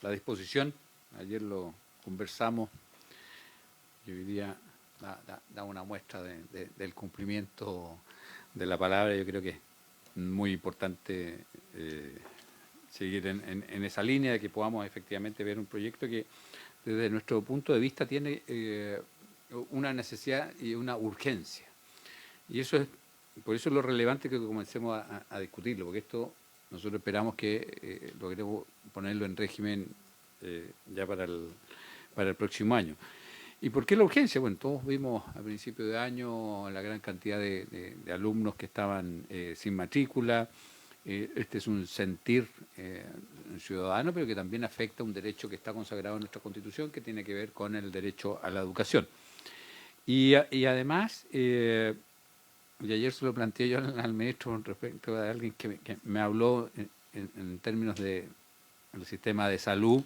la disposición. Ayer lo conversamos y hoy día da una muestra del cumplimiento de la palabra. Yo creo que es muy importante seguir en esa línea de que podamos efectivamente ver un proyecto que desde nuestro punto de vista tiene una necesidad y una urgencia. Y eso es, por eso es lo relevante que comencemos a discutirlo, porque esto nosotros esperamos que logremos ponerlo en régimen ya para el próximo año. ¿Y por qué la urgencia? Bueno, todos vimos a principio de año la gran cantidad de alumnos que estaban sin matrícula. Este es un sentir ciudadano, pero que también afecta un derecho que está consagrado en nuestra Constitución, que tiene que ver con el derecho a la educación. Y además, y ayer se lo planteé yo al ministro respecto a alguien que me habló en términos del sistema de salud,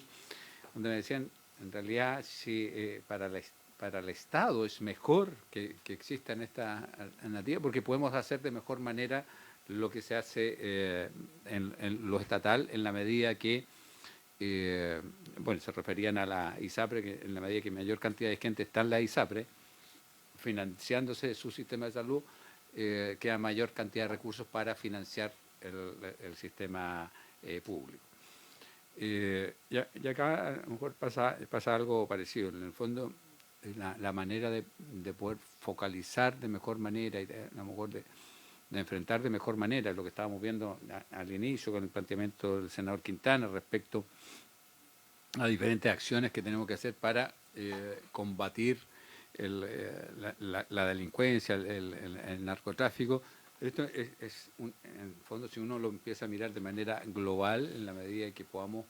donde me decían, en realidad, si para el Estado es mejor que existan estas alternativas, porque podemos hacer de mejor manera lo que se hace en lo estatal, en la medida que, bueno, se referían a la ISAPRE, que en la medida que mayor cantidad de gente está en la ISAPRE, financiándose su sistema de salud, queda mayor cantidad de recursos para financiar el sistema público. Y acá a lo mejor pasa algo parecido. En el fondo, la manera de poder focalizar de mejor manera y a lo mejor de enfrentar de mejor manera lo que estábamos viendo al inicio con el planteamiento del senador Quintana respecto a diferentes acciones que tenemos que hacer para combatir la delincuencia, el narcotráfico. Esto en el fondo, si uno lo empieza a mirar de manera global, en la medida en que podamos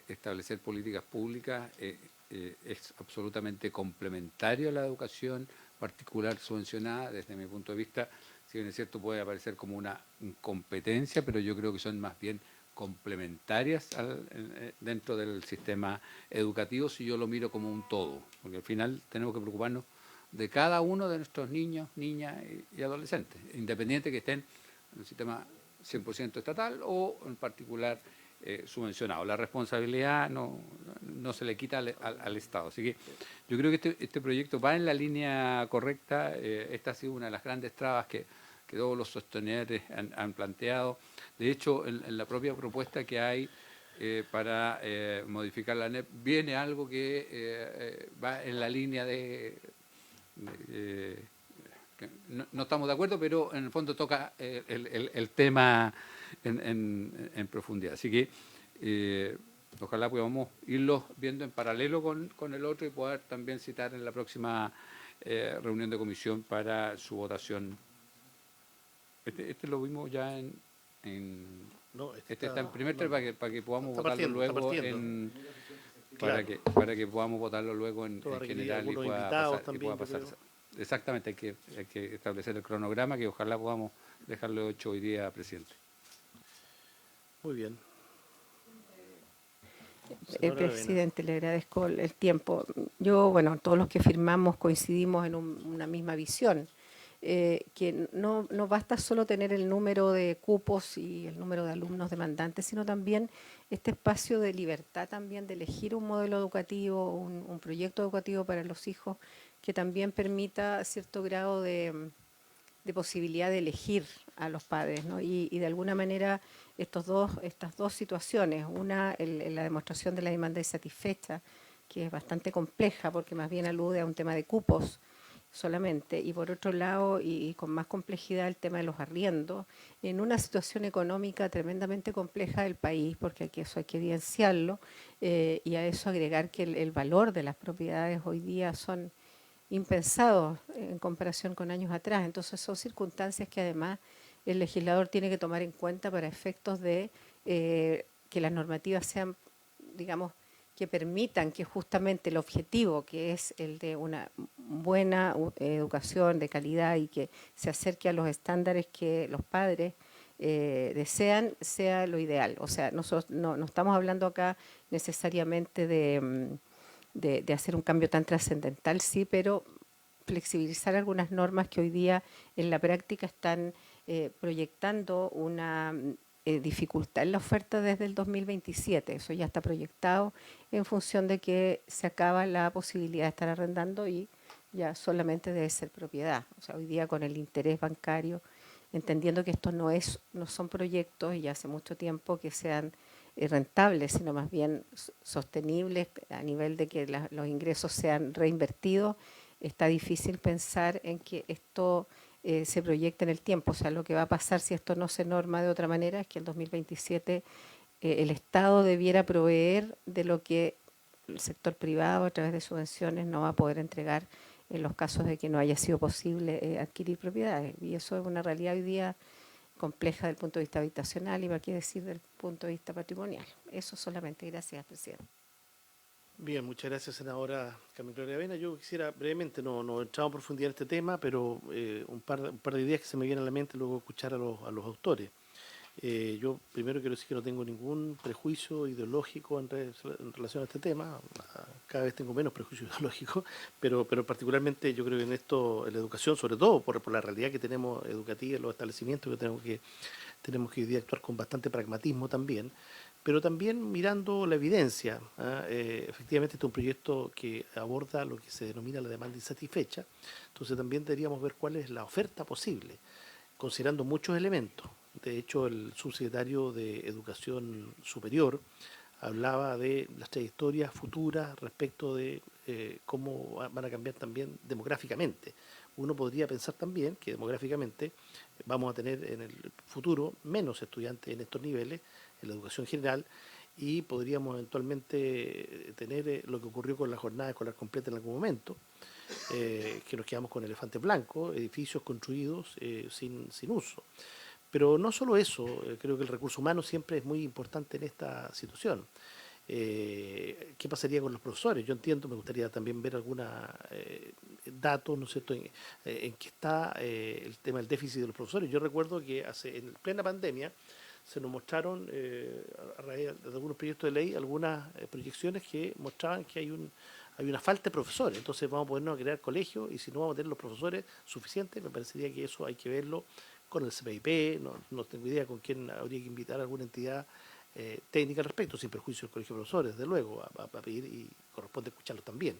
establecer políticas públicas, es absolutamente complementario a la educación particular subvencionada. Desde mi punto de vista, si bien es cierto, puede aparecer como una incompetencia, pero yo creo que son más bien complementarias dentro del sistema educativo si yo lo miro como un todo, porque al final tenemos que preocuparnos de cada uno de nuestros niños, niñas y adolescentes, independiente que estén en un sistema 100% estatal o en particular subvencionado. La responsabilidad no se le quita al Estado. Así que yo creo que este proyecto va en la línea correcta. Esta ha sido una de las grandes trabas que todos los sostenedores han planteado. De hecho, en la propia propuesta que hay para modificar la NEP, viene algo que va en la línea de que no estamos de acuerdo, pero en el fondo toca el tema en profundidad. Así que ojalá podamos irlos viendo en paralelo con el otro y poder también citar en la próxima reunión de comisión para su votación. Este lo vimos ya
No,
está en primer término para que podamos
está
votarlo luego
Claro.
para que podamos votarlo luego en general y
algunos
pueda
invitados
pasar,
también, yo
pasar.
creo.
Exactamente, hay que establecer el cronograma que ojalá podamos dejarlo hecho hoy día, presidente.
Muy bien.
Presidente, le agradezco el tiempo. Yo, bueno, todos los que firmamos coincidimos en una misma visión, que no basta solo tener el número de cupos y el número de alumnos demandantes, sino también este espacio de libertad también de elegir un modelo educativo, un proyecto educativo para los hijos que también permita cierto grado de posibilidad de elegir a los padres, ¿no? Y de alguna manera estas dos situaciones, una, la demostración de la demanda insatisfecha, que es bastante compleja porque más bien alude a un tema de cupos solamente, y por otro lado, y con más complejidad, el tema de los arriendos, en una situación económica tremendamente compleja del país, porque aquí eso hay que evidenciarlo, y a eso agregar que el valor de las propiedades hoy día son impensados en comparación con años atrás. Entonces son circunstancias que además el legislador tiene que tomar en cuenta para efectos de que las normativas sean, digamos, que permitan que justamente el objetivo, que es el de una buena educación de calidad y que se acerque a los estándares que los padres desean, sea lo ideal. O sea, nosotros no estamos hablando acá necesariamente de hacer un cambio tan trascendental, sí, pero flexibilizar algunas normas que hoy día en la práctica están proyectando una dificultad en la oferta desde el 2027. Eso ya está proyectado en función de que se acaba la posibilidad de estar arrendando y ya solamente debe ser propiedad. O sea, hoy día con el interés bancario, entendiendo que estos no son proyectos y ya hace mucho tiempo que sean rentables, sino más bien sostenibles a nivel de que los ingresos sean reinvertidos, está difícil pensar en que esto se proyecte en el tiempo. O sea, lo que va a pasar si esto no se norma de otra manera es que en 2027 el Estado debiera proveer de lo que el sector privado a través de subvenciones no va a poder entregar en los casos de que no haya sido posible adquirir propiedades. Y eso es una realidad hoy día compleja desde el punto de vista habitacional y va a decir desde el punto de vista patrimonial. Eso solamente. Gracias, presidente.
Bien, muchas gracias, senadora Carmen Gloria Avena. Yo quisiera brevemente, no entramos en profundidad en este tema, pero un par de ideas que se me vienen a la mente luego escuchar a los autores. Yo primero quiero decir que no tengo ningún prejuicio ideológico en relación a este tema. Cada vez tengo menos prejuicio ideológico, pero particularmente yo creo que en esto, en la educación, sobre todo por la realidad que tenemos educativa en los establecimientos, que tenemos que hoy día actuar con bastante pragmatismo también, pero también mirando la evidencia. Efectivamente, este es un proyecto que aborda lo que se denomina la demanda insatisfecha, entonces también deberíamos ver cuál es la oferta posible, considerando muchos elementos. De hecho, el subsecretario de Educación Superior hablaba de las trayectorias futuras respecto de cómo van a cambiar también demográficamente. Uno podría pensar también que demográficamente vamos a tener en el futuro menos estudiantes en estos niveles, en la educación general, y podríamos eventualmente tener lo que ocurrió con la jornada escolar completa en algún momento, que nos quedamos con elefantes blancos, edificios construidos sin uso. Pero no solo eso, creo que el recurso humano siempre es muy importante en esta situación. ¿Qué pasaría con los profesores? Yo entiendo, me gustaría también ver algunos datos, ¿no es cierto?, en qué está el tema del déficit de los profesores. Yo recuerdo que en plena pandemia se nos mostraron, a raíz de algunos proyectos de ley, algunas proyecciones que mostraban que hay una falta de profesores. Entonces vamos a ponernos a crear colegios y si no vamos a tener los profesores suficientes, me parecería que eso hay que verlo con el CPIP, no tengo idea con quién habría que invitar a alguna entidad técnica al respecto, sin perjuicio del Colegio de Profesores, desde luego, a pedir y corresponde escucharlo también.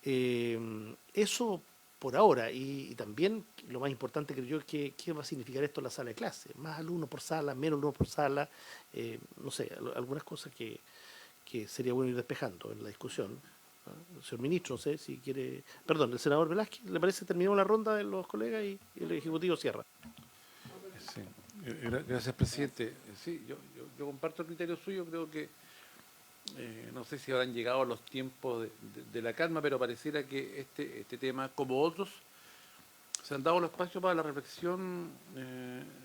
Eso por ahora, y también lo más importante creo yo es que qué va a significar esto en la sala de clase, más alumnos por sala, menos alumnos por sala, no sé, algunas cosas que sería bueno ir despejando en la discusión. ¿No? El señor ministro, no sé si quiere, perdón, el senador Velázquez, ¿le parece terminó la ronda de los colegas y el Ejecutivo cierra?
Sí. Gracias, presidente. Sí, yo comparto el criterio suyo, creo que no sé si habrán llegado los tiempos de la calma, pero pareciera que este tema, como otros, se han dado los espacios para la reflexión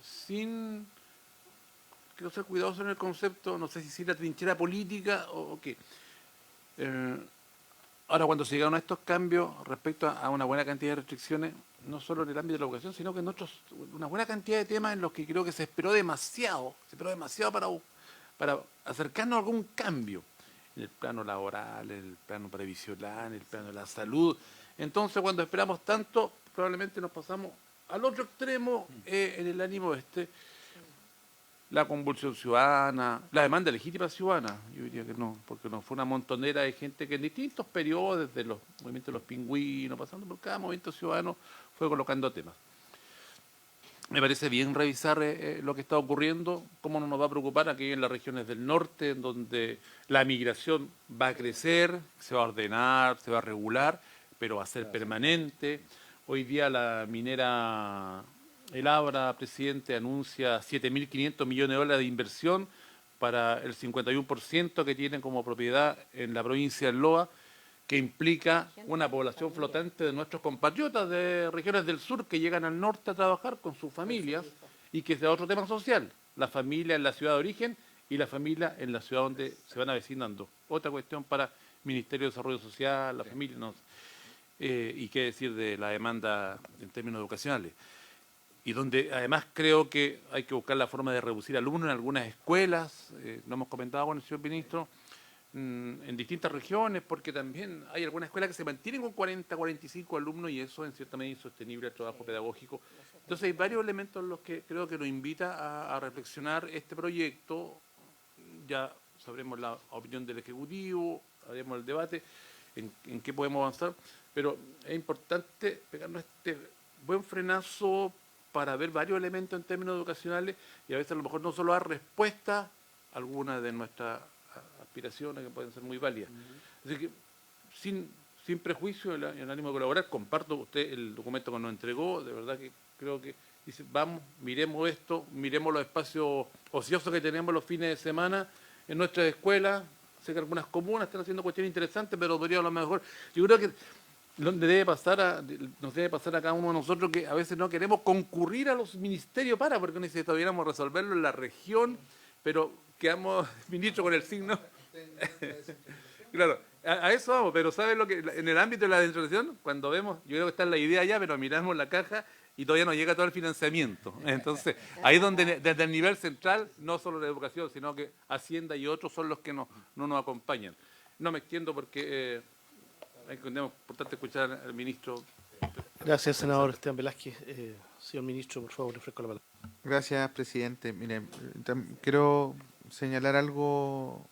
sin, quiero ser cuidadoso en el concepto, no sé si la trinchera política o qué. Ahora, cuando se llegaron a estos cambios respecto a una buena cantidad de restricciones, no solo en el ámbito de la educación, sino que en una buena cantidad de temas en los que creo que se esperó demasiado para acercarnos a algún cambio, en el plano laboral, en el plano previsional, en el plano de la salud. Entonces, cuando esperamos tanto, probablemente nos pasamos al otro extremo en el ánimo la convulsión ciudadana, la demanda legítima ciudadana, yo diría que no, porque no fue una montonera de gente que en distintos periodos, desde los movimientos de los pingüinos, pasando por cada movimiento ciudadano, fue colocando temas. Me parece bien revisar lo que está ocurriendo, cómo no nos va a preocupar aquí en las regiones del norte, en donde la migración va a crecer, se va a ordenar, se va a regular, pero va a ser permanente. Hoy día la minera El Abra, presidente, anuncia 7.500 millones de dólares de inversión para el 51% que tienen como propiedad en la provincia de Loa, que implica una población flotante de nuestros compatriotas de regiones del sur que llegan al norte a trabajar con sus familias y que es otro tema social, la familia en la ciudad de origen y la familia en la ciudad donde se van avecinando. Otra cuestión para el Ministerio de Desarrollo Social, la familia, no, y qué decir de la demanda en términos educacionales. Y donde además creo que hay que buscar la forma de reducir alumnos en algunas escuelas, lo hemos comentado con el señor ministro, en distintas regiones, porque también hay algunas escuelas que se mantienen con 40, 45 alumnos y eso en cierta medida es insostenible el trabajo pedagógico. Entonces hay varios elementos en los que creo que nos invita a reflexionar este proyecto. Ya sabremos la opinión del Ejecutivo, haremos el debate en qué podemos avanzar, pero es importante pegarnos este buen frenazo para ver varios elementos en términos educacionales y a veces a lo mejor no solo dar respuesta a algunas de nuestras aspiraciones que pueden ser muy válidas. Así que sin prejuicio, el ánimo de colaborar, comparto usted el documento que nos entregó, de verdad que creo que dice, vamos, miremos esto, miremos los espacios ociosos que tenemos los fines de semana en nuestras escuelas. Sé que algunas comunas están haciendo cuestiones interesantes, pero podría a lo mejor, yo creo que nos debe pasar a cada uno de nosotros que a veces no queremos concurrir a los ministerios porque necesitaríamos resolverlo en la región, pero quedamos, ministro, con el signo. Claro, a eso vamos, pero ¿sabes lo que? En el ámbito de la descentralización, cuando vemos, yo creo que está en la idea ya, pero miramos la caja y todavía no llega todo el financiamiento. Entonces, ahí es donde desde el nivel central, no solo la educación, sino que Hacienda y otros son los que no nos acompañan. No me extiendo porque es importante escuchar al ministro.
Gracias, senador Esteban Velázquez. Señor ministro, por favor, le ofrezco la palabra.
Gracias, presidente. Mire, quiero señalar algo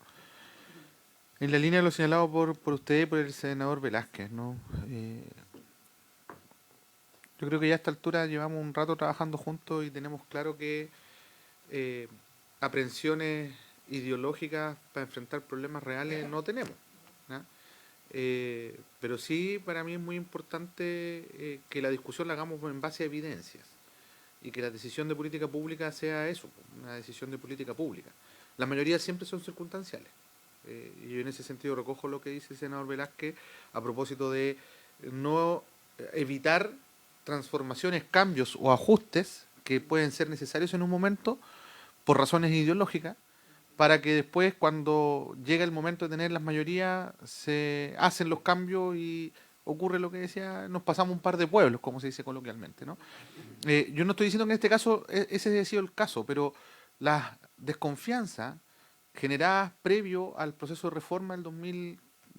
en la línea de lo señalado por usted y por el senador Velázquez, ¿no? Yo creo que ya a esta altura llevamos un rato trabajando juntos y tenemos claro que aprehensiones ideológicas para enfrentar problemas reales no tenemos, ¿ya? Pero sí, para mí es muy importante que la discusión la hagamos en base a evidencias y que la decisión de política pública sea eso, una decisión de política pública. Las mayorías siempre son circunstanciales. Y yo en ese sentido recojo lo que dice el senador Velázquez a propósito de no evitar transformaciones, cambios o ajustes que pueden ser necesarios en un momento por razones ideológicas, para que después, cuando llega el momento de tener las mayorías, se hacen los cambios y ocurre lo que decía, nos pasamos un par de pueblos, como se dice coloquialmente, ¿no? Yo no estoy diciendo que en este caso ese haya sido el caso, pero la desconfianza generada previo al proceso de reforma del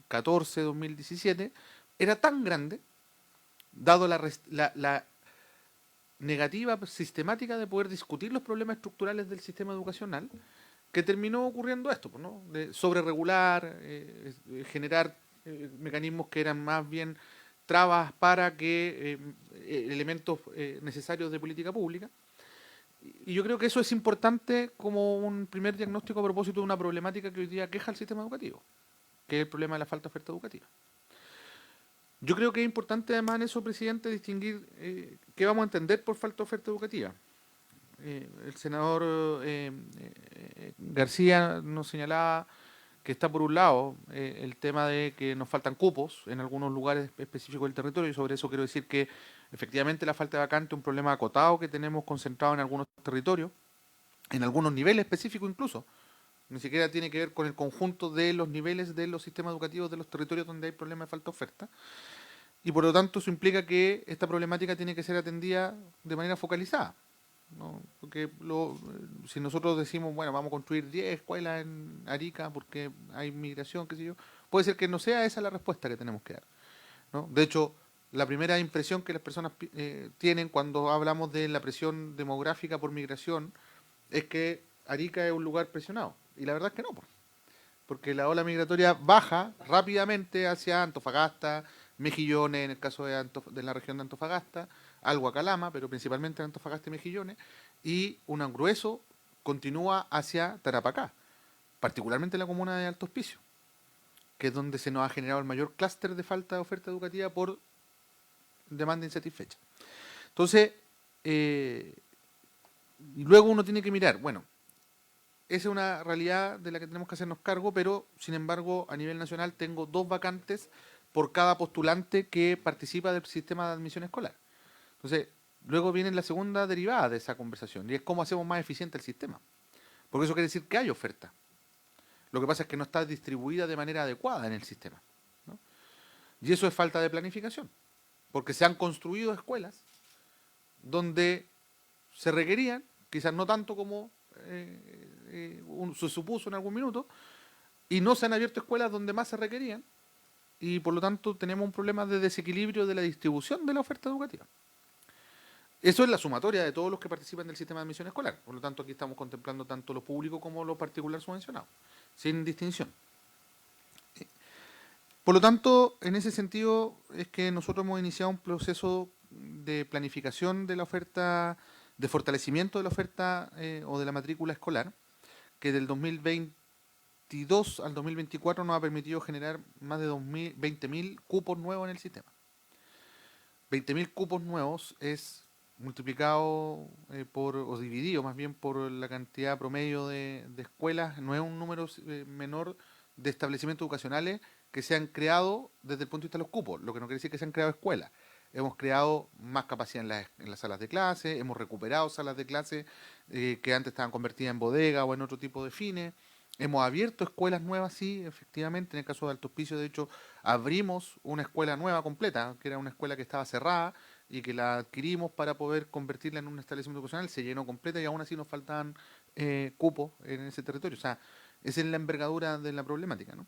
2014-2017 era tan grande, dado la negativa sistemática de poder discutir los problemas estructurales del sistema educacional, que terminó ocurriendo esto, pues, ¿no? De sobreregular, generar mecanismos que eran más bien trabas para que elementos necesarios de política pública. Y yo creo que eso es importante como un primer diagnóstico a propósito de una problemática que hoy día queja al sistema educativo, que es el problema de la falta de oferta educativa. Yo creo que es importante además en eso, presidente, distinguir qué vamos a entender por falta de oferta educativa. El senador García nos señalaba que está por un lado el tema de que nos faltan cupos en algunos lugares específicos del territorio, y sobre eso quiero decir que efectivamente la falta de vacante es un problema acotado que tenemos concentrado en algunos territorios, en algunos niveles específicos incluso. Ni siquiera tiene que ver con el conjunto de los niveles de los sistemas educativos de los territorios donde hay problemas de falta de oferta. Y por lo tanto eso implica que esta problemática tiene que ser atendida de manera focalizada, ¿no? Porque si nosotros decimos, bueno, vamos a construir 10 escuelas en Arica porque hay migración, qué sé yo, puede ser que no sea esa la respuesta que tenemos que dar, ¿no? De hecho, la primera impresión que las personas tienen cuando hablamos de la presión demográfica por migración es que Arica es un lugar presionado. Y la verdad es que no, porque la ola migratoria baja rápidamente hacia Antofagasta, Mejillones, en el caso de la región de Antofagasta, algo a Calama, pero principalmente Antofagasta y Mejillones, y un grueso continúa hacia Tarapacá, particularmente la comuna de Alto Hospicio, que es donde se nos ha generado el mayor clúster de falta de oferta educativa por demanda insatisfecha. Entonces, y luego uno tiene que mirar, bueno, esa es una realidad de la que tenemos que hacernos cargo, pero sin embargo a nivel nacional tengo 2 vacantes por cada postulante que participa del sistema de admisión escolar. Entonces, luego viene la segunda derivada de esa conversación, y es cómo hacemos más eficiente el sistema. Porque eso quiere decir que hay oferta. Lo que pasa es que no está distribuida de manera adecuada en el sistema, ¿no? Y eso es falta de planificación, porque se han construido escuelas donde se requerían, quizás no tanto como se supuso en algún minuto, y no se han abierto escuelas donde más se requerían, y por lo tanto tenemos un problema de desequilibrio de la distribución de la oferta educativa. Eso es la sumatoria de todos los que participan del sistema de admisión escolar. Por lo tanto, aquí estamos contemplando tanto lo público como lo particular subvencionado, sin distinción. Por lo tanto, en ese sentido es que nosotros hemos iniciado un proceso de planificación de la oferta, de fortalecimiento de la oferta o de la matrícula escolar, que del 2022 al 2024 nos ha permitido generar más de 20.000 cupos nuevos en el sistema. 20.000 cupos nuevos es multiplicado o dividido más bien por la cantidad promedio de escuelas, no es un número menor de establecimientos educacionales que se han creado desde el punto de vista de los cupos, lo que no quiere decir que se han creado escuelas. Hemos creado más capacidad en las salas de clase, hemos recuperado salas de clase que antes estaban convertidas en bodega o en otro tipo de fines. Hemos abierto escuelas nuevas, sí, efectivamente. En el caso de Alto Hospicio, de hecho, abrimos una escuela nueva completa, que era una escuela que estaba cerrada y que la adquirimos para poder convertirla en un establecimiento educacional. Se llenó completa y aún así nos faltaban cupos en ese territorio. O sea, esa es la envergadura de la problemática, ¿no?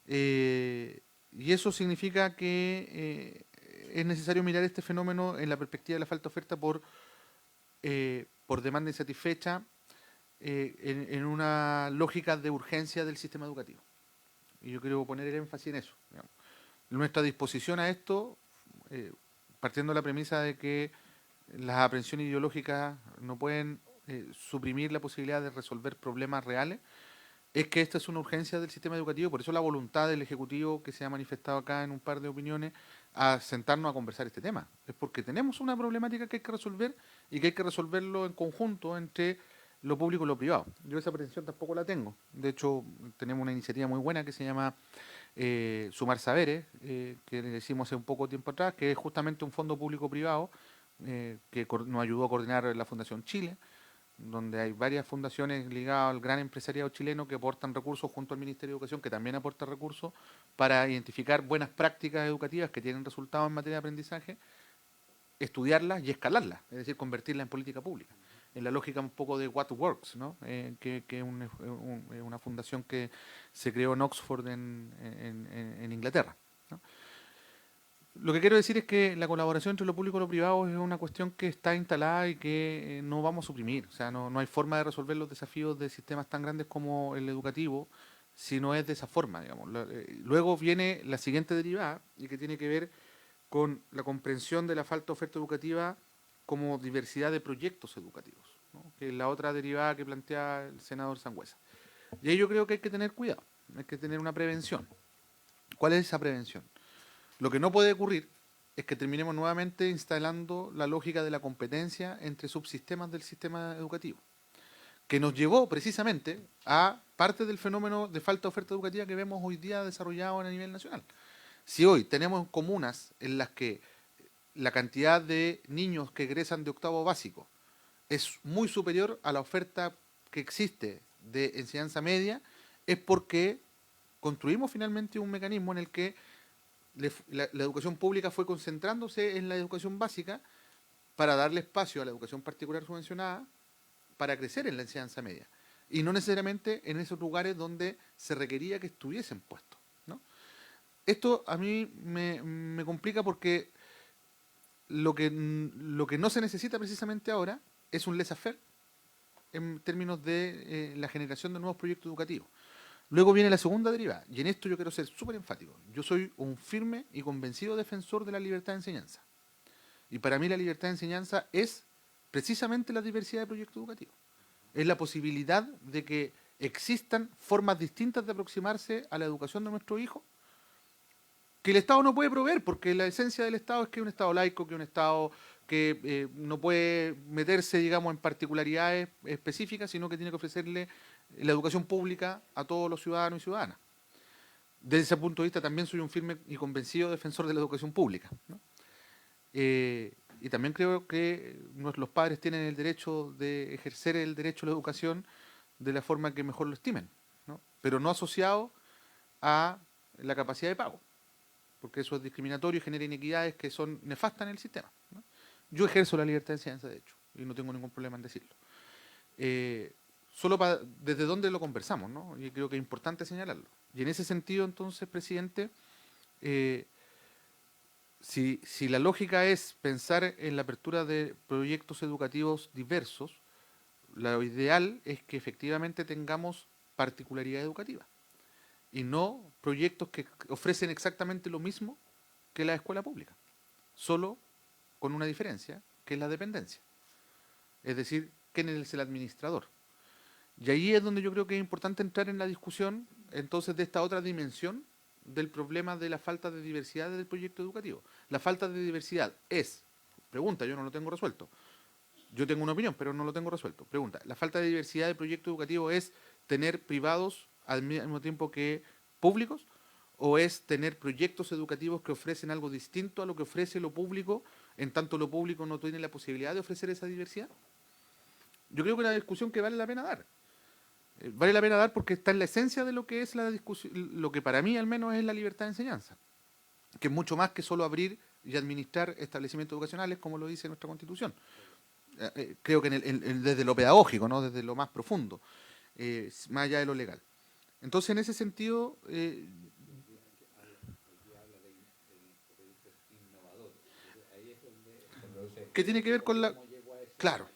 Y eso significa que es necesario mirar este fenómeno en la perspectiva de la falta de oferta por demanda insatisfecha, en una lógica de urgencia del sistema educativo. Y yo quiero poner el énfasis en eso, digamos. Nuestra disposición a esto, partiendo de la premisa de que las aprehensiones ideológicas no pueden suprimir la posibilidad de resolver problemas reales, es que esta es una urgencia del sistema educativo, por eso la voluntad del Ejecutivo que se ha manifestado acá en un par de opiniones a sentarnos a conversar este tema. Es porque tenemos una problemática que hay que resolver y que hay que resolverlo en conjunto entre lo público y lo privado. Yo esa pretensión tampoco la tengo. De hecho, tenemos una iniciativa muy buena que se llama Sumar Saberes, que le hicimos hace un poco tiempo atrás, que es justamente un fondo público-privado que nos ayudó a coordinar la Fundación Chile, donde hay varias fundaciones ligadas al gran empresariado chileno que aportan recursos junto al Ministerio de Educación, que también aporta recursos para identificar buenas prácticas educativas que tienen resultados en materia de aprendizaje, estudiarlas y escalarlas, es decir, convertirlas en política pública. En la lógica un poco de What Works, ¿no? Que es una fundación que se creó en Oxford, en Inglaterra, ¿no? Lo que quiero decir es que la colaboración entre lo público y lo privado es una cuestión que está instalada y que no vamos a suprimir. O sea, no hay forma de resolver los desafíos de sistemas tan grandes como el educativo si no es de esa forma, digamos. Luego viene la siguiente derivada y que tiene que ver con la comprensión de la falta de oferta educativa como diversidad de proyectos educativos, ¿no? Que es la otra derivada que plantea el senador Sangüesa. Y ahí yo creo que hay que tener cuidado, hay que tener una prevención. ¿Cuál es esa prevención? Lo que no puede ocurrir es que terminemos nuevamente instalando la lógica de la competencia entre subsistemas del sistema educativo, que nos llevó precisamente a parte del fenómeno de falta de oferta educativa que vemos hoy día desarrollado a nivel nacional. Si hoy tenemos comunas en las que la cantidad de niños que egresan de octavo básico es muy superior a la oferta que existe de enseñanza media, es porque construimos finalmente un mecanismo en el que la educación pública fue concentrándose en la educación básica para darle espacio a la educación particular subvencionada para crecer en la enseñanza media y no necesariamente en esos lugares donde se requería que estuviesen puestos, ¿no? Esto a mí me complica porque lo que no se necesita precisamente ahora es un laissez-faire en términos de la generación de nuevos proyectos educativos. Luego viene la segunda derivada, y en esto yo quiero ser súper enfático. Yo soy un firme y convencido defensor de la libertad de enseñanza. Y para mí la libertad de enseñanza es precisamente la diversidad de proyectos educativos. Es la posibilidad de que existan formas distintas de aproximarse a la educación de nuestros hijos que el Estado no puede proveer, porque la esencia del Estado es que es un Estado laico, que es un Estado que no puede meterse, digamos, en particularidades específicas, sino que tiene que ofrecerle la educación pública a todos los ciudadanos y ciudadanas. Desde ese punto de vista también soy un firme y convencido defensor de la educación pública, ¿no? Y también creo que los padres tienen el derecho de ejercer el derecho a la educación de la forma que mejor lo estimen, ¿no? Pero no asociado a la capacidad de pago, porque eso es discriminatorio y genera inequidades que son nefastas en el sistema, ¿no? Yo ejerzo la libertad de enseñanza, de hecho, y no tengo ningún problema en decirlo. Solo desde dónde lo conversamos, ¿no? Y creo que es importante señalarlo. Y en ese sentido, entonces, presidente, si la lógica es pensar en la apertura de proyectos educativos diversos, lo ideal es que efectivamente tengamos particularidad educativa y no proyectos que ofrecen exactamente lo mismo que la escuela pública, solo con una diferencia, que es la dependencia. Es decir, quién es el administrador. Y ahí es donde yo creo que es importante entrar en la discusión, entonces, de esta otra dimensión del problema de la falta de diversidad del proyecto educativo. La falta de diversidad es, pregunta, yo no lo tengo resuelto. Yo tengo una opinión, pero no lo tengo resuelto. Pregunta, ¿la falta de diversidad del proyecto educativo es tener privados al mismo tiempo que públicos? ¿O es tener proyectos educativos que ofrecen algo distinto a lo que ofrece lo público, en tanto lo público no tiene la posibilidad de ofrecer esa diversidad? Yo creo que es una discusión que vale la pena dar. Vale la pena dar porque está en la esencia de lo que es la discusión, lo que para mí al menos es la libertad de enseñanza, que es mucho más que solo abrir y administrar establecimientos educacionales, como lo dice nuestra Constitución. Creo que desde lo pedagógico, ¿no? Desde lo más profundo, más allá de lo legal. Entonces, en ese sentido, ¿qué tiene que ver con la...? Claro.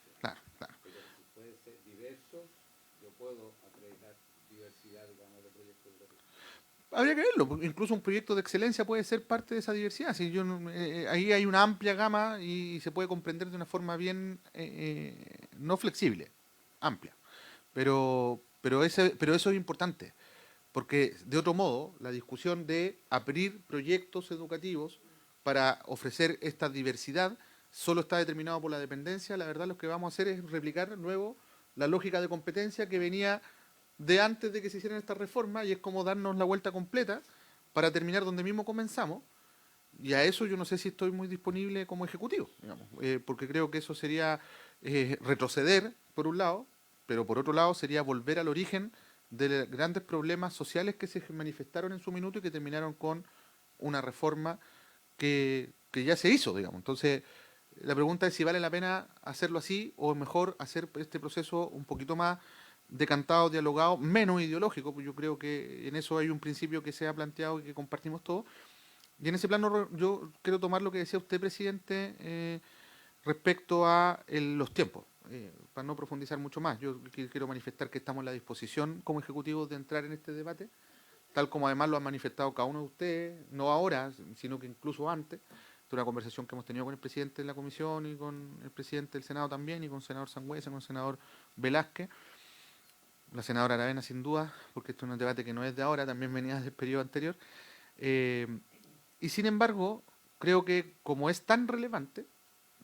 Habría que verlo, porque incluso un proyecto de excelencia puede ser parte de esa diversidad. Si ahí hay una amplia gama y se puede comprender de una forma bien, no flexible, amplia. Pero pero eso es importante, porque de otro modo, la discusión de abrir proyectos educativos para ofrecer esta diversidad solo está determinado por la dependencia. La verdad, lo que vamos a hacer es replicar luego la lógica de competencia que venía de antes de que se hicieran estas reformas, y es como darnos la vuelta completa para terminar donde mismo comenzamos. Y a eso yo no sé si estoy muy disponible como ejecutivo, digamos, porque creo que eso sería retroceder, por un lado, pero por otro lado sería volver al origen de los grandes problemas sociales que se manifestaron en su minuto y que terminaron con una reforma que ya se hizo, digamos. Entonces, la pregunta es si vale la pena hacerlo así o es mejor hacer este proceso un poquito más decantado, dialogado, menos ideológico, pues yo creo que en eso hay un principio que se ha planteado y que compartimos todos. Y en ese plano yo quiero tomar lo que decía usted, presidente, respecto a los tiempos, para no profundizar mucho más. Yo quiero manifestar que estamos en la disposición como ejecutivos de entrar en este debate, tal como además lo han manifestado cada uno de ustedes, no ahora, sino que incluso antes, de una conversación que hemos tenido con el presidente de la comisión y con el presidente del Senado también, y con el senador Sangüesa, con el senador Velázquez, la senadora Aravena sin duda, porque esto es un debate que no es de ahora, también venía del periodo anterior. Y sin embargo, creo que como es tan relevante,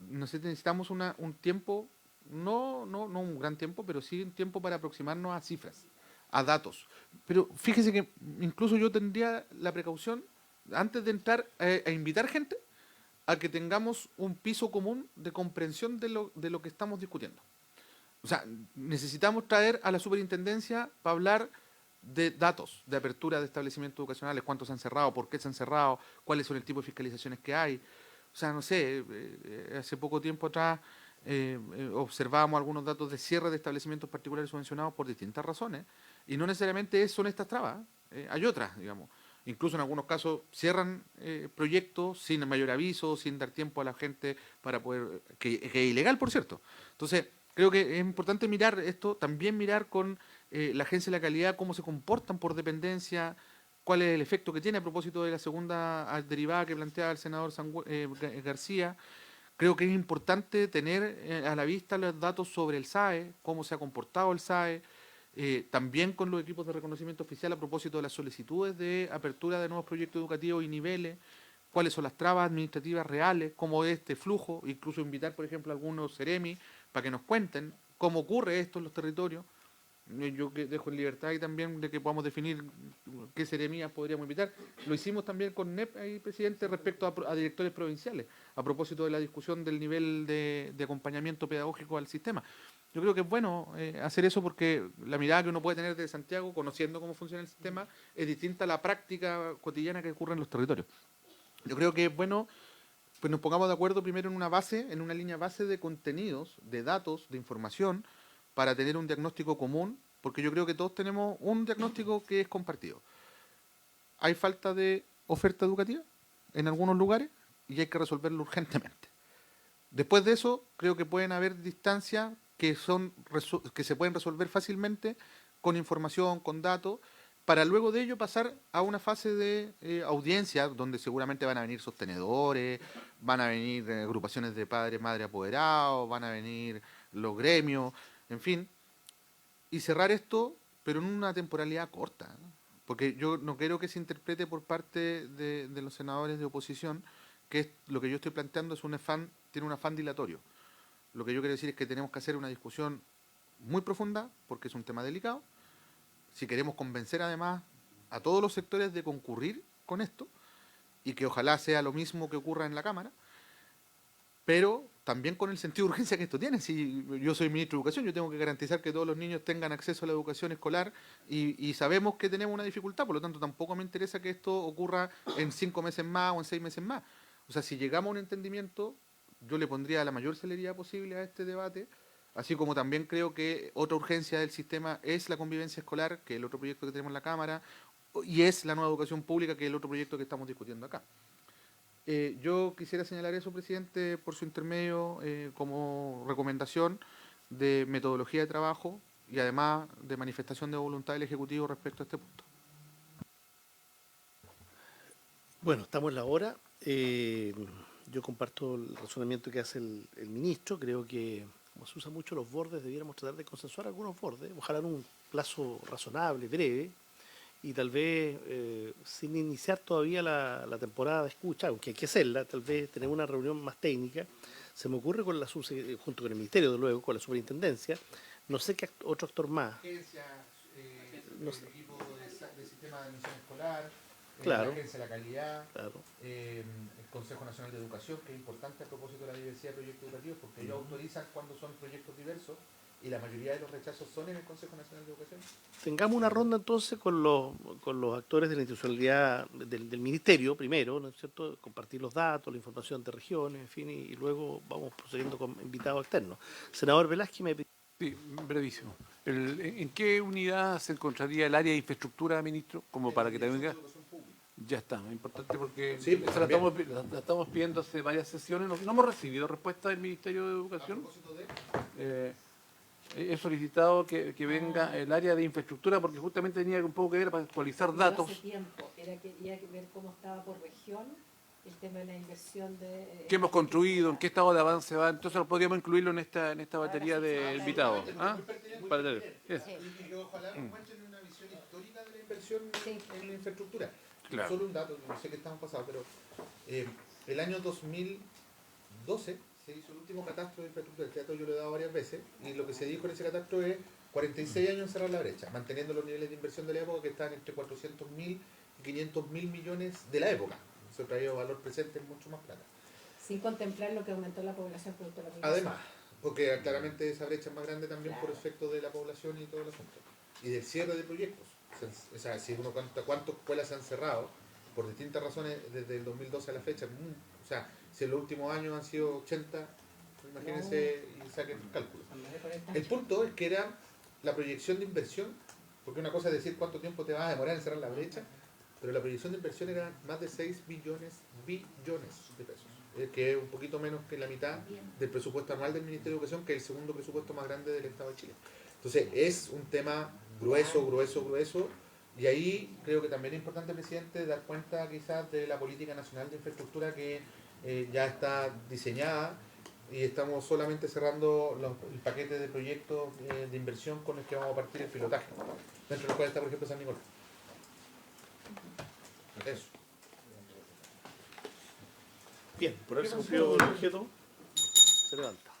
necesitamos un tiempo, no un gran tiempo, pero sí un tiempo para aproximarnos a cifras, a datos. Pero fíjese que incluso yo tendría la precaución, antes de entrar a invitar gente, a que tengamos un piso común de comprensión de lo que estamos discutiendo. O sea, necesitamos traer a la superintendencia para hablar de datos, de apertura de establecimientos educacionales, cuántos se han cerrado, por qué se han cerrado, cuáles son el tipo de fiscalizaciones que hay. O sea, no sé, hace poco tiempo atrás observábamos algunos datos de cierre de establecimientos particulares subvencionados por distintas razones, y no necesariamente son estas trabas, hay otras, digamos. Incluso en algunos casos cierran proyectos sin mayor aviso, sin dar tiempo a la gente para poder, que es ilegal, por cierto. Entonces, creo que es importante mirar esto, también mirar con la Agencia de la Calidad cómo se comportan por dependencia, cuál es el efecto que tiene a propósito de la segunda derivada que planteaba el senador García. Creo que es importante tener a la vista los datos sobre el SAE, cómo se ha comportado el SAE, también con los equipos de reconocimiento oficial a propósito de las solicitudes de apertura de nuevos proyectos educativos y niveles, cuáles son las trabas administrativas reales, cómo es este flujo, incluso invitar, por ejemplo, a algunos CEREMI para que nos cuenten cómo ocurre esto en los territorios. Yo que dejo en libertad y también de que podamos definir qué seremías podríamos invitar. Lo hicimos también con NEP, ahí, presidente, respecto a directores provinciales, a propósito de la discusión del nivel de acompañamiento pedagógico al sistema. Yo creo que es bueno hacer eso porque la mirada que uno puede tener de Santiago, conociendo cómo funciona el sistema, es distinta a la práctica cotidiana que ocurre en los territorios. Yo creo que es bueno pues nos pongamos de acuerdo primero en una base, en una línea base de contenidos, de datos, de información, para tener un diagnóstico común, porque yo creo que todos tenemos un diagnóstico que es compartido. Hay falta de oferta educativa en algunos lugares y hay que resolverlo urgentemente. Después de eso, creo que pueden haber distancias que se pueden resolver fácilmente con información, con datos, para luego de ello pasar a una fase de audiencia, donde seguramente van a venir sostenedores, van a venir agrupaciones de padres, madres apoderados, van a venir los gremios, en fin, y cerrar esto, pero en una temporalidad corta, ¿no? Porque yo no quiero que se interprete por parte de los senadores de oposición que lo que yo estoy planteando es tiene un afán dilatorio. Lo que yo quiero decir es que tenemos que hacer una discusión muy profunda, porque es un tema delicado. Si queremos convencer además a todos los sectores de concurrir con esto, y que ojalá sea lo mismo que ocurra en la Cámara, pero también con el sentido de urgencia que esto tiene. Si yo soy ministro de Educación, yo tengo que garantizar que todos los niños tengan acceso a la educación escolar y sabemos que tenemos una dificultad, por lo tanto tampoco me interesa que esto ocurra en 5 meses más o en 6 meses más. O sea, si llegamos a un entendimiento, yo le pondría la mayor celeridad posible a este debate, así como también creo que otra urgencia del sistema es la convivencia escolar, que es el otro proyecto que tenemos en la Cámara, y es la nueva educación pública, que es el otro proyecto que estamos discutiendo acá. Yo quisiera señalar eso, presidente, por su intermedio, como recomendación de metodología de trabajo y además de manifestación de voluntad del Ejecutivo respecto a este punto.
Bueno, estamos en la hora. Yo comparto el razonamiento que hace el ministro. Creo que como se usa mucho los bordes, debiéramos tratar de consensuar algunos bordes, ojalá en un plazo razonable, breve, y tal vez sin iniciar todavía la temporada de escucha, aunque hay que hacerla, tal vez tener una reunión más técnica. Se me ocurre con junto con el Ministerio, de luego, con la Superintendencia, no sé qué otro actor más. No sé.
El equipo de sistema de admisión escolar,
Claro.
la agencia de la calidad,
Claro.
el Consejo Nacional de Educación, que es importante a propósito de la diversidad de proyectos educativos, porque ellos autorizan cuando son proyectos diversos y la mayoría de los rechazos son en el Consejo Nacional de Educación.
Tengamos una ronda entonces con los actores de la institucionalidad del ministerio primero, ¿no es cierto? Compartir los datos, la información de regiones, en fin, y luego vamos procediendo con invitados externos. Senador Velázquez me pidió.
Sí, brevísimo. ¿En qué unidad se encontraría el área de infraestructura, ministro? Como para que también diga. Ya está, es importante porque
Sí, pues,
esa la estamos pidiendo hace varias sesiones. No hemos recibido respuesta del Ministerio de Educación. He solicitado que venga el área de infraestructura porque justamente tenía un poco que ver para actualizar datos.
Hace tiempo, quería ver cómo estaba por región el tema de la inversión de...
¿Qué hemos construido? ¿En qué estado de avance va? Entonces podríamos incluirlo en esta batería de invitados. ¿Ah? Para tener. Yes.
Y que ojalá muestren una visión histórica de la inversión
Sí.
en la infraestructura.
Claro.
Solo un dato, no sé qué estamos pasados, pero el año 2012 se hizo el último catastro de infraestructura. El teatro yo lo he dado varias veces, y lo que se dijo en ese catastro es 46 años en cerrar la brecha, manteniendo los niveles de inversión de la época que estaban entre 400.000 y 500.000 millones de la época. Eso ha traído valor presente, mucho más plata.
Sin contemplar lo que aumentó la población producto de la migración.
Además, porque claramente esa brecha es más grande también por efecto de la población y todo el asunto. Y del cierre de proyectos. O sea, si uno cuenta cuántas escuelas se han cerrado, por distintas razones, desde el 2012 a la fecha, o sea, si en los últimos años han sido 80, imagínense y saquen cálculos. El punto es que era la proyección de inversión, porque una cosa es decir cuánto tiempo te vas a demorar en cerrar la brecha, pero la proyección de inversión era más de 6 billones de pesos, que es un poquito menos que la mitad del presupuesto anual del Ministerio de Educación, que es el segundo presupuesto más grande del Estado de Chile. Entonces, es un tema grueso, y ahí creo que también es importante, presidente, dar cuenta quizás de la política nacional de infraestructura que ya está diseñada, y estamos solamente cerrando el paquete de proyectos de inversión con los que vamos a partir el pilotaje, dentro de los cuales está, por ejemplo, San Nicolás. Eso.
Bien, por haberse cumplido el objeto, se levanta.